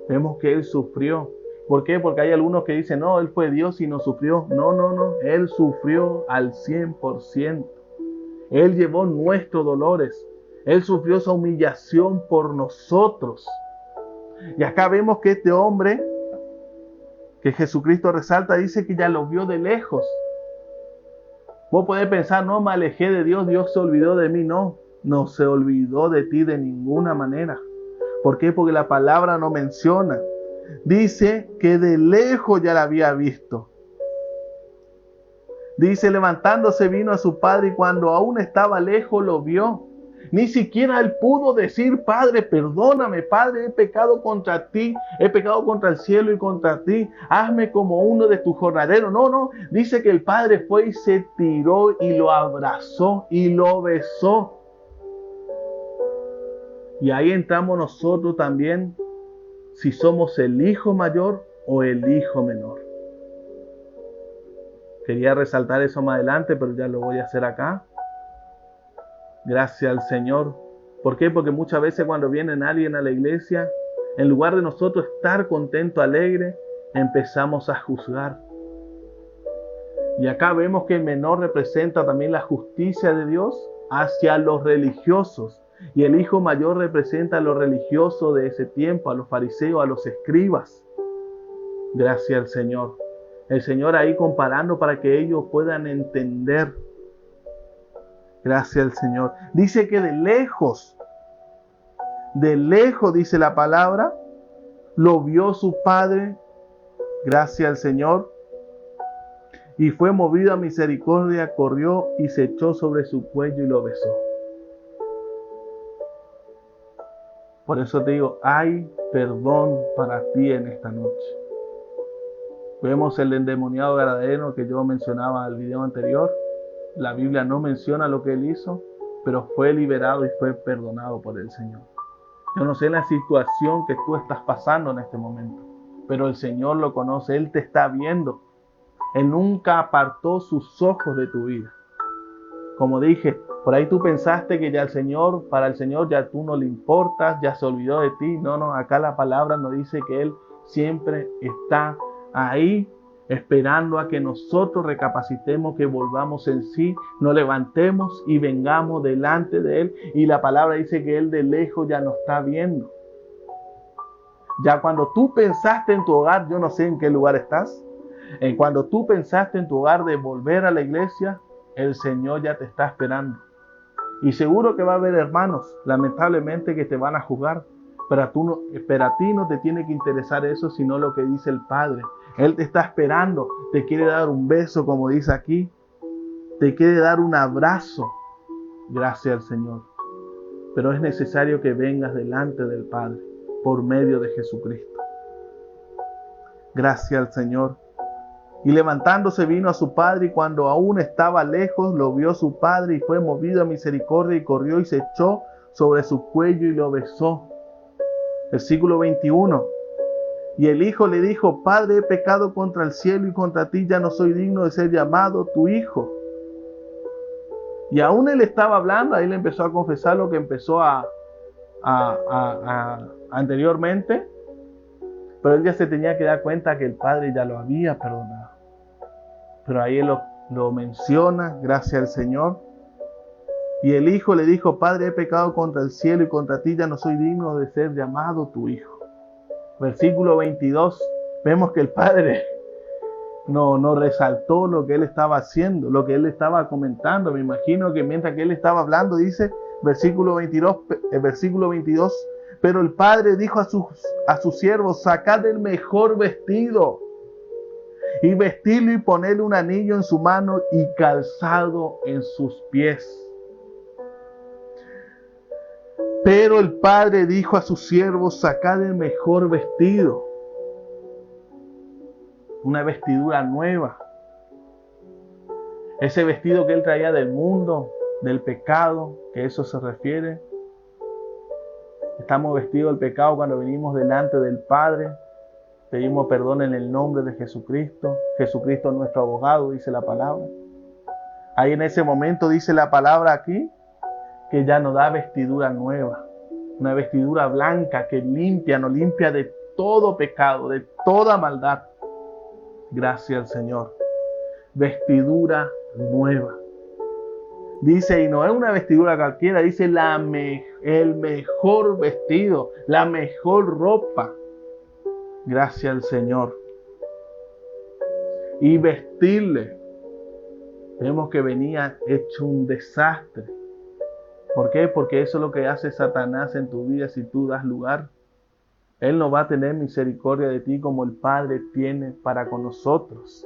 Vemos que él sufrió. ¿Por qué? Porque hay algunos que dicen, no, él fue Dios y no sufrió. No, él sufrió al 100%. Él llevó nuestros dolores. Él sufrió esa humillación por nosotros. Y acá vemos que este hombre, que Jesucristo resalta, dice que ya lo vio de lejos. Vos podés pensar, no, me alejé de Dios, Dios se olvidó de mí. No se olvidó de ti de ninguna manera. ¿Por qué? Porque la palabra no menciona. Dice que de lejos ya la había visto. Dice, levantándose vino a su padre y cuando aún estaba lejos lo vio. Ni siquiera él pudo decir, Padre, perdóname, Padre, he pecado contra ti, he pecado contra el cielo y contra ti, hazme como uno de tus jornaleros. No, dice que el Padre fue y se tiró y lo abrazó y lo besó. Y ahí entramos nosotros también, si somos el hijo mayor o el hijo menor. Quería resaltar eso más adelante, pero ya lo voy a hacer acá. Gracias al Señor. ¿Por qué? Porque muchas veces cuando viene alguien a la iglesia, en lugar de nosotros estar contento, alegre, empezamos a juzgar. Y acá vemos que el menor representa también la justicia de Dios hacia los religiosos. Y el hijo mayor representa a los religiosos de ese tiempo, a los fariseos, a los escribas. Gracias al Señor. El Señor ahí comparando para que ellos puedan entender. Gracias al Señor. Dice que de lejos dice la palabra, lo vio su padre, gracias al Señor, y fue movido a misericordia, corrió y se echó sobre su cuello y lo besó. Por eso te digo, hay perdón para ti en esta noche. Vemos el endemoniado gadareno que yo mencionaba en el video anterior. La Biblia no menciona lo que él hizo, pero fue liberado y fue perdonado por el Señor. Yo no sé la situación que tú estás pasando en este momento, pero el Señor lo conoce, Él te está viendo. Él nunca apartó sus ojos de tu vida. Como dije, por ahí tú pensaste que ya para el Señor ya tú no le importas, ya se olvidó de ti. No, acá la palabra nos dice que Él siempre está ahí, esperando a que nosotros recapacitemos, que volvamos en sí, nos levantemos y vengamos delante de Él. Y la palabra dice que Él de lejos ya nos está viendo. Ya cuando tú pensaste en tu hogar, yo no sé en qué lugar estás, cuando tú pensaste en tu hogar de volver a la iglesia, el Señor ya te está esperando. Y seguro que va a haber hermanos, lamentablemente, que te van a juzgar. Pero a ti no te tiene que interesar eso, sino lo que dice el Padre. Él te está esperando, te quiere dar un beso, como dice aquí. Te quiere dar un abrazo. Gracias al Señor. Pero es necesario que vengas delante del Padre, por medio de Jesucristo. Gracias al Señor. Y levantándose vino a su padre, y cuando aún estaba lejos, lo vio su padre, y fue movido a misericordia, y corrió y se echó sobre su cuello y lo besó. Versículo 21. Y el hijo le dijo, Padre, he pecado contra el cielo y contra ti, ya no soy digno de ser llamado tu hijo. Y aún él estaba hablando, ahí le empezó a confesar lo que empezó anteriormente, pero él ya se tenía que dar cuenta que el Padre ya lo había perdonado. Pero ahí él lo menciona, gracias al Señor. Y el hijo le dijo, Padre, he pecado contra el cielo y contra ti, ya no soy digno de ser llamado tu hijo. Versículo 22, vemos que el Padre no resaltó lo que él estaba haciendo, lo que él estaba comentando. Me imagino que mientras que él estaba hablando, dice, versículo 22, pero el Padre dijo a sus siervos, sacad el mejor vestido y vestirlo y ponerle un anillo en su mano y calzado en sus pies. Pero el Padre dijo a sus siervos, sacad el mejor vestido, una vestidura nueva. Ese vestido que él traía del mundo del pecado, que eso se refiere. Estamos vestidos del pecado cuando venimos delante del Padre. Pedimos perdón en el nombre de Jesucristo. Jesucristo es nuestro abogado, dice la palabra. Ahí en ese momento dice la palabra aquí que ya nos da vestidura nueva. Una vestidura blanca que limpia, nos limpia de todo pecado, de toda maldad. Gracias al Señor. Vestidura nueva. Dice, y no es una vestidura cualquiera, dice el mejor vestido, la mejor ropa. Gracias al Señor. Y vestirle. Vemos que venía hecho un desastre. ¿Por qué? Porque eso es lo que hace Satanás en tu vida si tú das lugar. Él no va a tener misericordia de ti como el Padre tiene para con nosotros.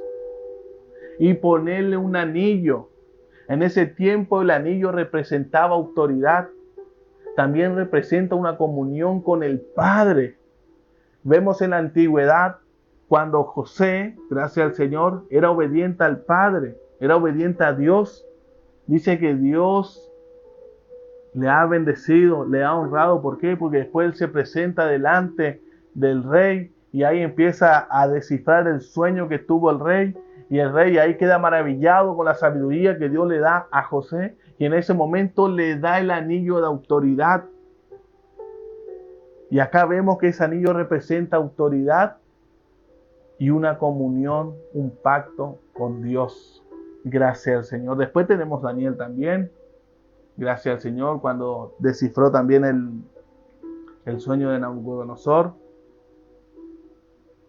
Y ponerle un anillo. En ese tiempo el anillo representaba autoridad. También representa una comunión con el Padre. Vemos en la antigüedad cuando José, gracias al Señor, era obediente al Padre, era obediente a Dios. Dice que Dios le ha bendecido, le ha honrado. ¿Por qué? Porque después él se presenta delante del rey y ahí empieza a descifrar el sueño que tuvo el rey. Y el rey ahí queda maravillado con la sabiduría que Dios le da a José. Y en ese momento le da el anillo de autoridad. Y acá vemos que ese anillo representa autoridad y una comunión, un pacto con Dios. Gracias al Señor. Después tenemos Daniel también. Gracias al Señor cuando descifró también el sueño de Nabucodonosor.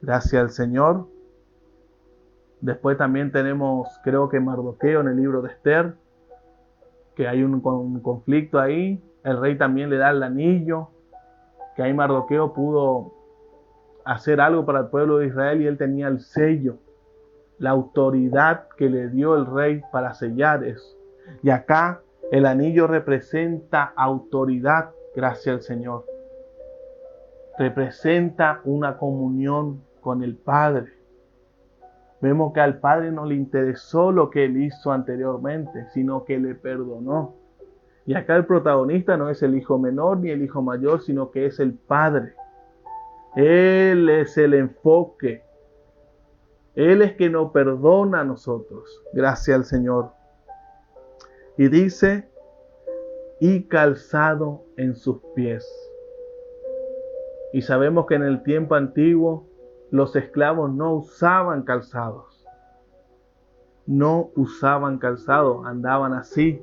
Gracias al Señor. Después también tenemos, creo que Mardoqueo en el libro de Esther, que hay un conflicto ahí. El rey también le da el anillo, que ahí Mardoqueo pudo hacer algo para el pueblo de Israel y él tenía el sello, la autoridad que le dio el rey para sellar eso. Y acá el anillo representa autoridad, gracias al Señor. Representa una comunión con el Padre. Vemos que al Padre no le interesó lo que él hizo anteriormente, sino que le perdonó. Y acá el protagonista no es el hijo menor ni el hijo mayor, sino que es el Padre. Él es el enfoque. Él es que nos perdona a nosotros. Gracias al Señor. Y dice, y calzado en sus pies. Y sabemos que en el tiempo antiguo los esclavos no usaban calzados. No usaban calzados, andaban así.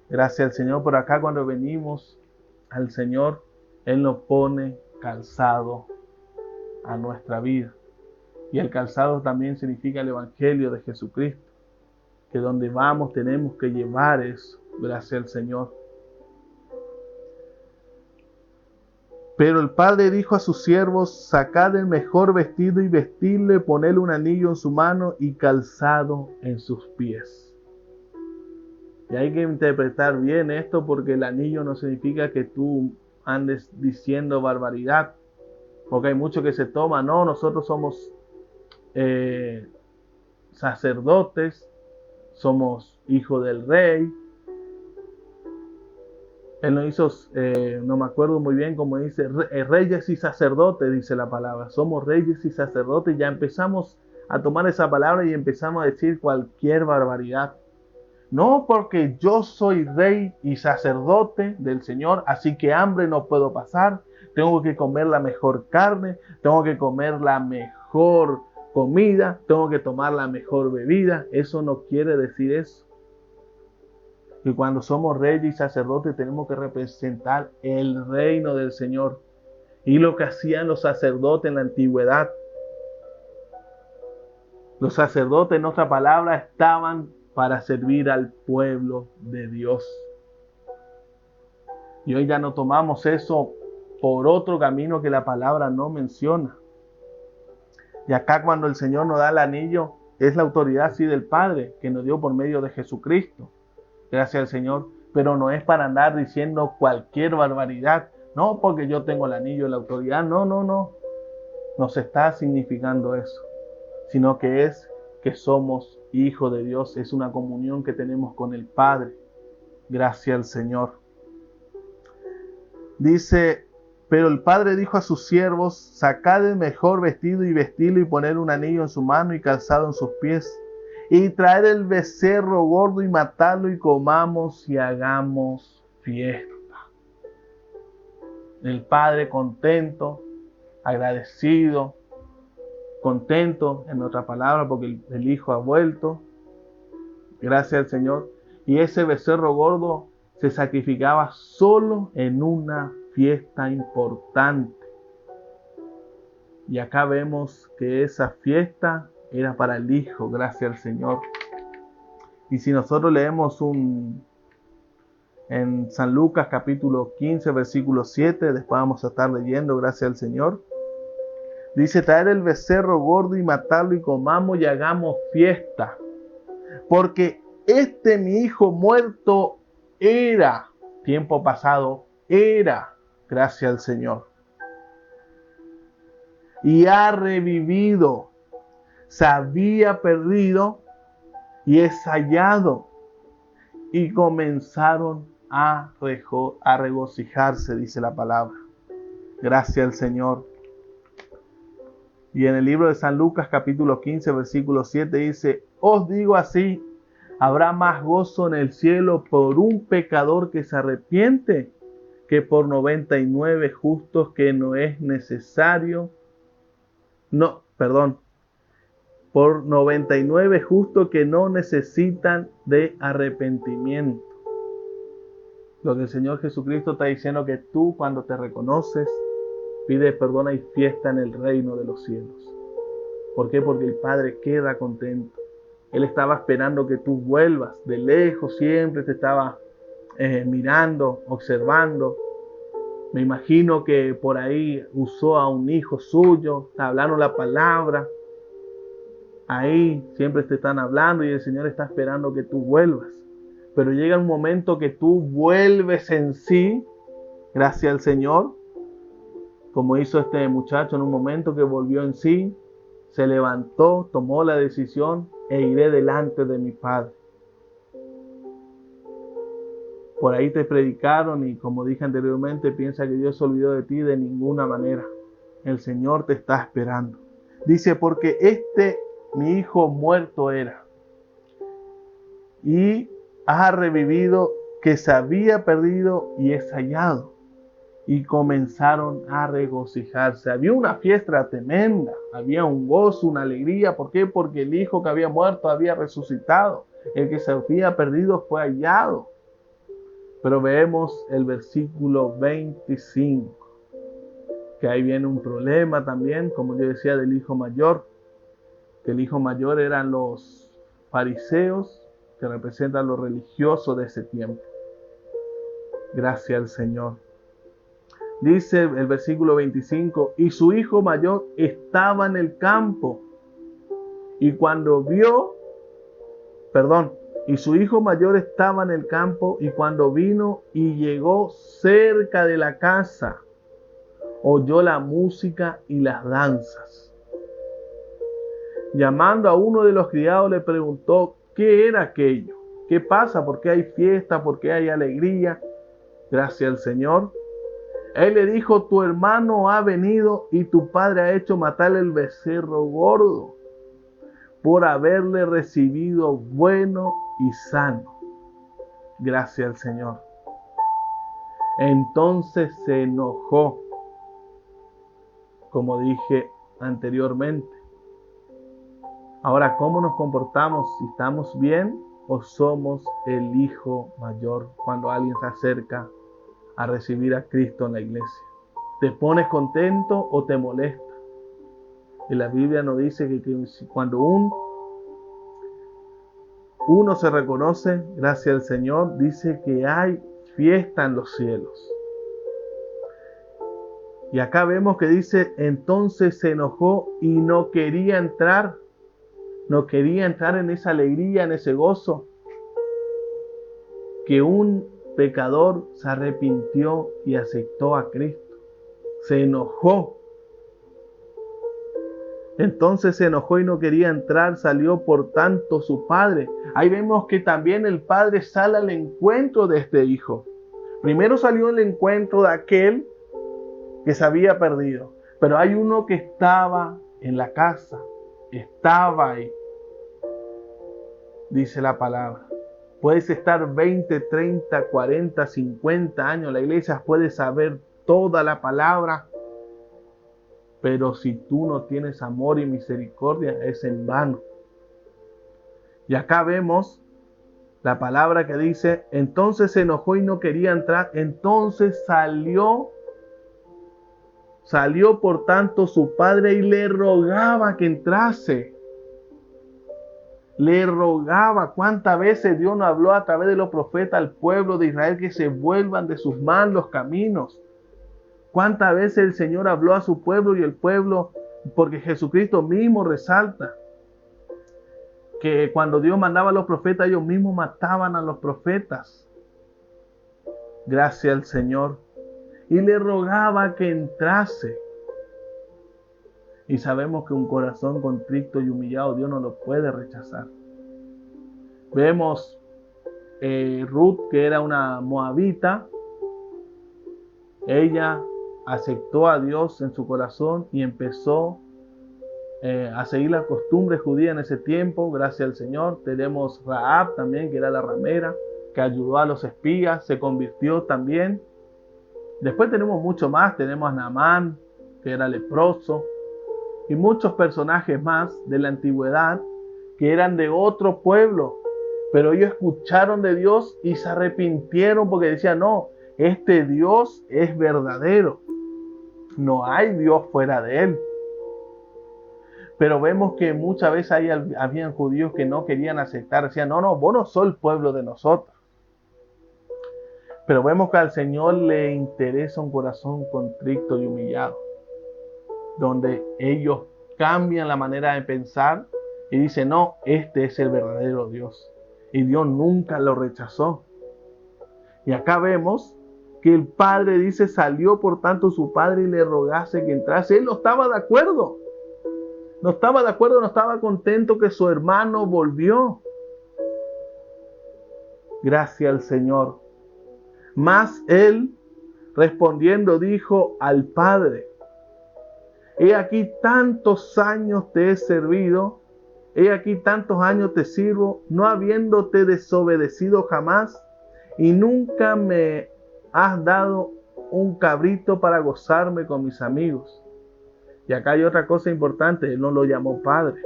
Gracias al Señor. Por acá cuando venimos al Señor, Él nos pone calzado a nuestra vida. Y el calzado también significa el Evangelio de Jesucristo. Que donde vamos tenemos que llevar eso. Gracias al Señor. Pero el padre dijo a sus siervos, sacad el mejor vestido y vestirle, ponedle un anillo en su mano y calzado en sus pies. Y hay que interpretar bien esto porque el anillo no significa que tú andes diciendo barbaridad. Porque hay muchos que se toman, no, nosotros somos sacerdotes, somos hijos del rey. Él no hizo, no me acuerdo muy bien cómo dice, reyes y sacerdotes, dice la palabra. Somos reyes y sacerdotes. Ya empezamos a tomar esa palabra y empezamos a decir cualquier barbaridad. No porque yo soy rey y sacerdote del Señor, así que hambre no puedo pasar. Tengo que comer la mejor carne, tengo que comer la mejor comida, tengo que tomar la mejor bebida. Eso no quiere decir eso. Que cuando somos reyes y sacerdotes tenemos que representar el reino del Señor. Y lo que hacían los sacerdotes en la antigüedad. Los sacerdotes, en otra palabra, estaban para servir al pueblo de Dios. Y hoy ya no tomamos eso por otro camino que la palabra no menciona. Y acá cuando el Señor nos da el anillo, es la autoridad sí del Padre que nos dio por medio de Jesucristo. Gracias al Señor, pero no es para andar diciendo cualquier barbaridad. No, porque yo tengo el anillo de la autoridad. No. No se está significando eso, sino que es que somos hijos de Dios. Es una comunión que tenemos con el Padre. Gracias al Señor. Dice, pero el padre dijo a sus siervos, sacad el mejor vestido y vestidlo y poned un anillo en su mano y calzado en sus pies. Y traer el becerro gordo y matarlo y comamos y hagamos fiesta. El padre contento, agradecido, contento, en otra palabra, porque el hijo ha vuelto. Gracias al Señor. Y ese becerro gordo se sacrificaba solo en una fiesta importante. Y acá vemos que esa fiesta era para el hijo, gracias al Señor. Y si nosotros leemos en San Lucas capítulo 15, versículo 7, después vamos a estar leyendo, gracias al Señor. Dice, traer el becerro gordo y matarlo y comamos y hagamos fiesta. Porque mi hijo muerto era, tiempo pasado, era, gracias al Señor. Y ha revivido, se había perdido y es hallado. Y comenzaron a regocijarse, dice la palabra. Gracias al Señor. Y en el libro de San Lucas capítulo 15 versículo 7 dice, os digo así, habrá más gozo en el cielo por un pecador que se arrepiente que por 99 justos que no es necesario. Por 99 justos que no necesitan de arrepentimiento. Lo que el Señor Jesucristo está diciendo que tú cuando te reconoces, pide perdón y fiesta en el reino de los cielos. ¿Por qué? Porque el Padre queda contento. Él estaba esperando que tú vuelvas. De lejos siempre te estaba mirando, observando. Me imagino que por ahí usó a un hijo suyo, hablaron la palabra. Ahí siempre te están hablando y el Señor está esperando que tú vuelvas. Pero llega un momento que tú vuelves en sí, gracias al Señor, como hizo este muchacho en un momento que volvió en sí, se levantó, tomó la decisión e iré delante de mi Padre. Por ahí te predicaron y como dije anteriormente, piensa que Dios se olvidó de ti de ninguna manera. El Señor te está esperando. Dice, porque mi hijo muerto era y ha revivido, que se había perdido y es hallado. Y comenzaron a regocijarse. Había una fiesta tremenda, había un gozo, una alegría. ¿Por qué? Porque el hijo que había muerto había resucitado. El que se había perdido fue hallado. Pero vemos el versículo 25, que ahí viene un problema también, como yo decía, del hijo mayor. Que el hijo mayor eran los fariseos, que representan los religiosos de ese tiempo. Gracias al Señor. Dice el versículo 25, y su hijo mayor estaba en el campo, y cuando su hijo mayor estaba en el campo, y cuando vino y llegó cerca de la casa, oyó la música y las danzas. Llamando a uno de los criados le preguntó, ¿qué era aquello? ¿Qué pasa? ¿Por qué hay fiesta? ¿Por qué hay alegría? Gracias al Señor. Él le dijo, tu hermano ha venido y tu padre ha hecho matar el becerro gordo por haberle recibido bueno y sano. Gracias al Señor. Entonces se enojó, como dije anteriormente. Ahora, ¿cómo nos comportamos? ¿Si estamos bien o somos el hijo mayor cuando alguien se acerca a recibir a Cristo en la iglesia? ¿Te pones contento o te molesta? Y la Biblia nos dice que cuando uno se reconoce, gracias al Señor, dice que hay fiesta en los cielos. Y acá vemos que dice, entonces se enojó y no quería entrar en esa alegría, en ese gozo, que un pecador se arrepintió y aceptó a Cristo. Se enojó. Entonces se enojó y no quería entrar, salió por tanto su padre. Ahí vemos que también el padre sale al encuentro de este hijo. Primero salió al encuentro de aquel que se había perdido, pero hay uno que estaba en la casa, estaba ahí. Dice la palabra. Puedes estar 20, 30, 40, 50 años en la iglesia, puedes saber toda la palabra, pero si tú no tienes amor y misericordia, es en vano. Y acá vemos la palabra que dice, entonces se enojó y no quería entrar, entonces salió por tanto su padre y le rogaba que entrase. Le rogaba. ¿Cuántas veces Dios nos habló a través de los profetas al pueblo de Israel que se vuelvan de sus malos caminos? ¿Cuántas veces el Señor habló a su pueblo y el pueblo, porque Jesucristo mismo resalta que cuando Dios mandaba a los profetas, ellos mismos mataban a los profetas? Gracias al Señor. Y le rogaba que entrase. Y sabemos que un corazón contrito y humillado Dios no lo puede rechazar. Vemos Ruth, que era una moabita. Ella aceptó a Dios en su corazón y empezó a seguir la costumbre judía en ese tiempo, gracias al Señor. Tenemos Rahab también, que era la ramera, que ayudó a los espías, se convirtió también. Después tenemos mucho más, tenemos a Naamán, que era leproso, y muchos personajes más de la antigüedad que eran de otro pueblo, pero ellos escucharon de Dios y se arrepintieron porque decían, no, este Dios es verdadero, no hay Dios fuera de él. Pero vemos que muchas veces habían judíos que no querían aceptar, decían, no, vos no sos el pueblo de nosotros. Pero vemos que al Señor le interesa un corazón contrito y humillado, donde ellos cambian la manera de pensar y dicen, no, este es el verdadero Dios. Y Dios nunca lo rechazó. Y acá vemos que el padre dice, salió por tanto su padre y le rogase que entrase. Él no estaba de acuerdo. No estaba de acuerdo, no estaba contento que su hermano volvió. Gracias al Señor. Mas él, respondiendo, dijo al padre, he aquí tantos años te he servido, he aquí tantos años te sirvo, no habiéndote desobedecido jamás, y nunca me has dado un cabrito para gozarme con mis amigos. Y acá hay otra cosa importante, él no lo llamó padre.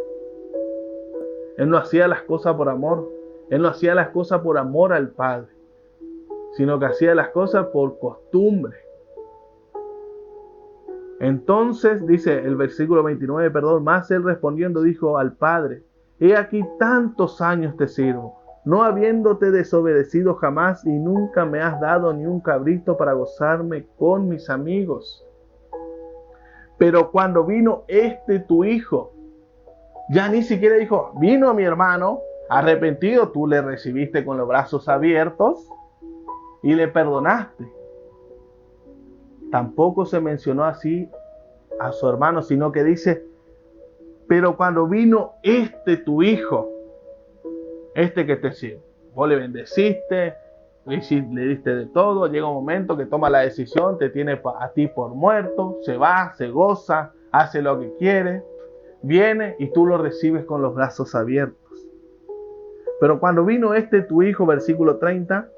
Él no hacía las cosas por amor, él no hacía las cosas por amor al padre, sino que hacía las cosas por costumbre. Entonces, dice el versículo 29, más él respondiendo dijo al padre, he aquí tantos años te sirvo, no habiéndote desobedecido jamás, y nunca me has dado ni un cabrito para gozarme con mis amigos. Pero cuando vino tu hijo, ya ni siquiera dijo, vino mi hermano arrepentido, tú le recibiste con los brazos abiertos y le perdonaste. Tampoco se mencionó así a su hermano, sino que dice, pero cuando vino tu hijo, que te sirve, vos le bendeciste, le diste de todo, llega un momento que toma la decisión, te tiene a ti por muerto, se va, se goza, hace lo que quiere, viene y tú lo recibes con los brazos abiertos. Pero cuando vino tu hijo, versículo 30,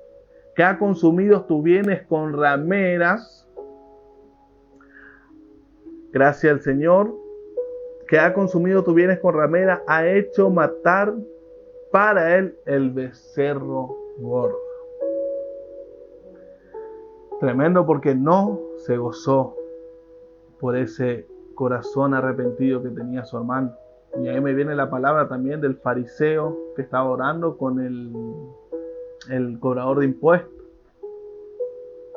que ha consumido tus bienes con rameras, gracias al Señor, que ha consumido tus bienes con rameras, ha hecho matar para él el becerro gordo. Tremendo, porque no se gozó por ese corazón arrepentido que tenía su hermano. Y ahí me viene la palabra también del fariseo que estaba orando con el cobrador de impuestos.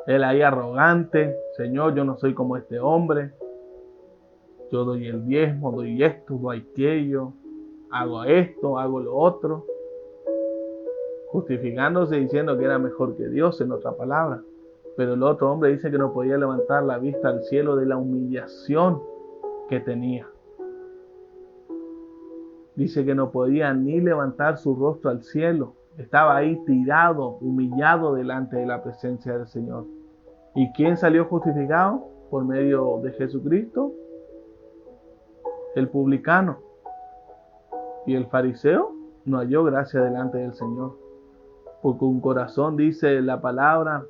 Él ahí arrogante, Señor, yo no soy como este hombre. Yo doy el diezmo, doy esto, doy aquello, hago esto, hago lo otro. Justificándose, diciendo que era mejor que Dios, en otra palabra. Pero el otro hombre dice que no podía levantar la vista al cielo de la humillación que tenía. Dice que no podía ni levantar su rostro al cielo. Estaba ahí tirado, humillado delante de la presencia del Señor. ¿Y quién salió justificado? Por medio de Jesucristo. El publicano. Y el fariseo no halló gracia delante del Señor. Porque un corazón, dice la palabra,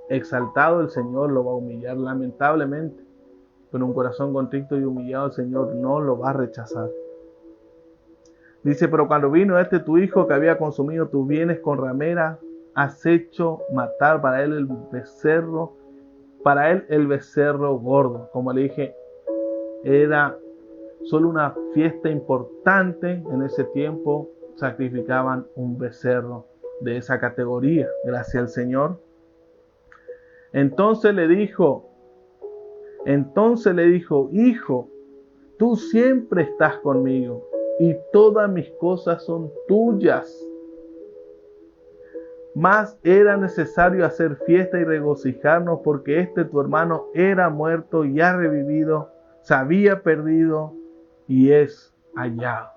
exaltado el Señor lo va a humillar lamentablemente. Pero un corazón contrito y humillado el Señor no lo va a rechazar. Dice, pero cuando vino tu hijo que había consumido tus bienes con ramera, has hecho matar para él el becerro gordo. Como le dije, era solo una fiesta importante. En ese tiempo sacrificaban un becerro de esa categoría. Gracias al Señor. Entonces le dijo, hijo, tú siempre estás conmigo y todas mis cosas son tuyas. Mas era necesario hacer fiesta y regocijarnos porque tu hermano era muerto y ha revivido, se había perdido y es hallado.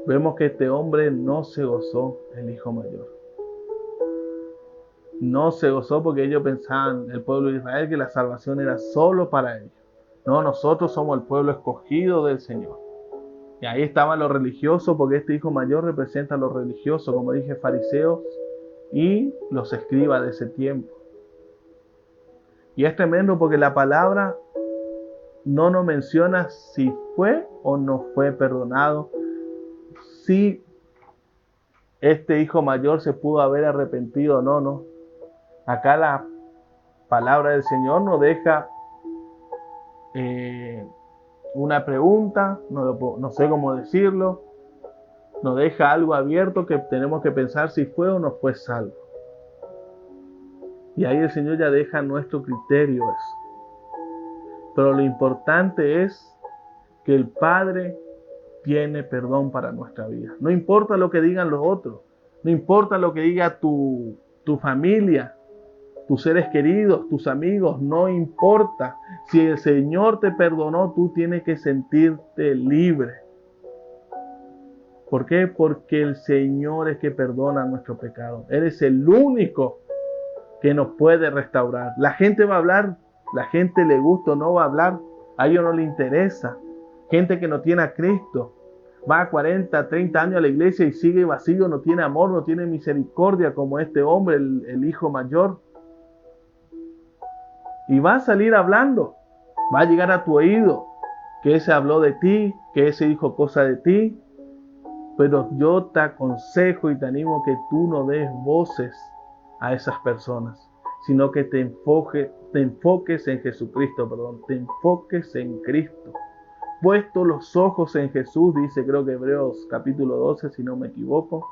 Vemos que este hombre no se gozó, el hijo mayor. No se gozó porque ellos pensaban, el pueblo de Israel, que la salvación era solo para ellos. No, nosotros somos el pueblo escogido del Señor. Y ahí estaban los religiosos, porque este hijo mayor representa a los religiosos, como dije, fariseos y los escribas de ese tiempo. Y es tremendo porque la palabra no nos menciona si fue o no fue perdonado, si este hijo mayor se pudo haber arrepentido o no, no. Acá la palabra del Señor nos deja una pregunta, no sé cómo decirlo, nos deja algo abierto que tenemos que pensar si fue o no fue salvo. Y ahí el Señor ya deja nuestro criterio eso. Pero lo importante es que el Padre tiene perdón para nuestra vida. No importa lo que digan los otros, no importa lo que diga tu familia, tus seres queridos, tus amigos, no importa. Si el Señor te perdonó, tú tienes que sentirte libre. ¿Por qué? Porque el Señor es que perdona nuestro pecado. Él es el único que nos puede restaurar. La gente va a hablar, la gente le gusta o no va a hablar, a ellos no les interesa. Gente que no tiene a Cristo, va a 40, 30 años a la iglesia y sigue vacío, no tiene amor, no tiene misericordia como este hombre, el hijo mayor. Y va a salir hablando, va a llegar a tu oído, que ese habló de ti, que ese dijo cosas de ti. Pero yo te aconsejo y te animo que tú no des voces a esas personas, sino que te enfoques en Jesucristo, te enfoques en Cristo. Puesto los ojos en Jesús, dice creo que Hebreos capítulo 12, si no me equivoco,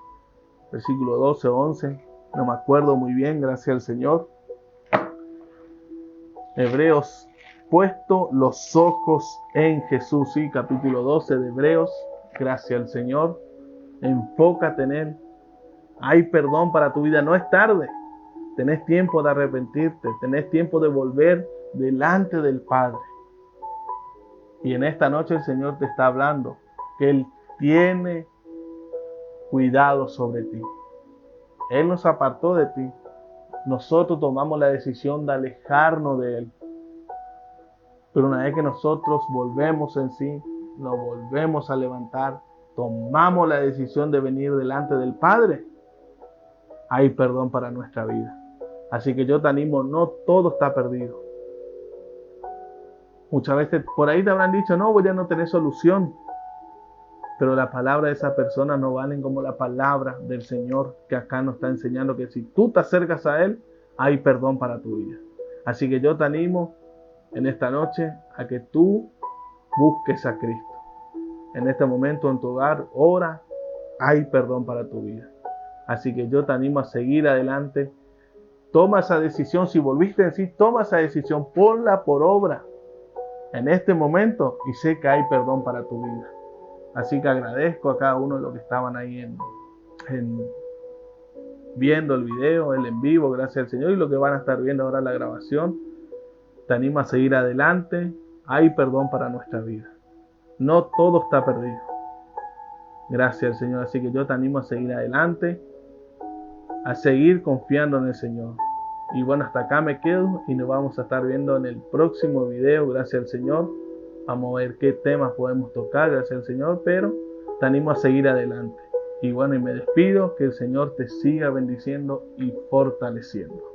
versículo 12 o 11, no me acuerdo muy bien, gracias al Señor. Hebreos, puesto los ojos en Jesús, sí, capítulo 12 de Hebreos, gracias al Señor. Enfócate en Él. Hay perdón para tu vida, no es tarde. Tenés tiempo de arrepentirte, tenés tiempo de volver delante del Padre. Y en esta noche el Señor te está hablando que Él tiene cuidado sobre ti. Él nos apartó de ti. Nosotros tomamos la decisión de alejarnos de Él. Pero una vez que nosotros volvemos en sí, nos volvemos a levantar, tomamos la decisión de venir delante del Padre, hay perdón para nuestra vida. Así que yo te animo, no todo está perdido. Muchas veces por ahí te habrán dicho, no, voy a no tener solución. Pero la palabra de esa persona no valen como la palabra del Señor, que acá nos está enseñando que si tú te acercas a Él, hay perdón para tu vida. Así que yo te animo en esta noche a que tú busques a Cristo. En este momento en tu hogar, ora, hay perdón para tu vida. Así que yo te animo a seguir adelante. Toma esa decisión, si volviste en sí, toma esa decisión, ponla por obra en este momento y sé que hay perdón para tu vida. Así que agradezco a cada uno de los que estaban ahí viendo el video, el en vivo, gracias al Señor, y los que van a estar viendo ahora la grabación. Te animo a seguir adelante, hay perdón para nuestra vida. no todo está perdido. Gracias al Señor. Así que yo te animo a seguir adelante, a seguir confiando en el Señor. Y bueno, hasta acá me quedo y nos vamos a estar viendo en el próximo video. Gracias al Señor. Vamos a ver qué temas podemos tocar, gracias al Señor, pero te animo a seguir adelante. Y bueno, y me despido, que el Señor te siga bendiciendo y fortaleciendo.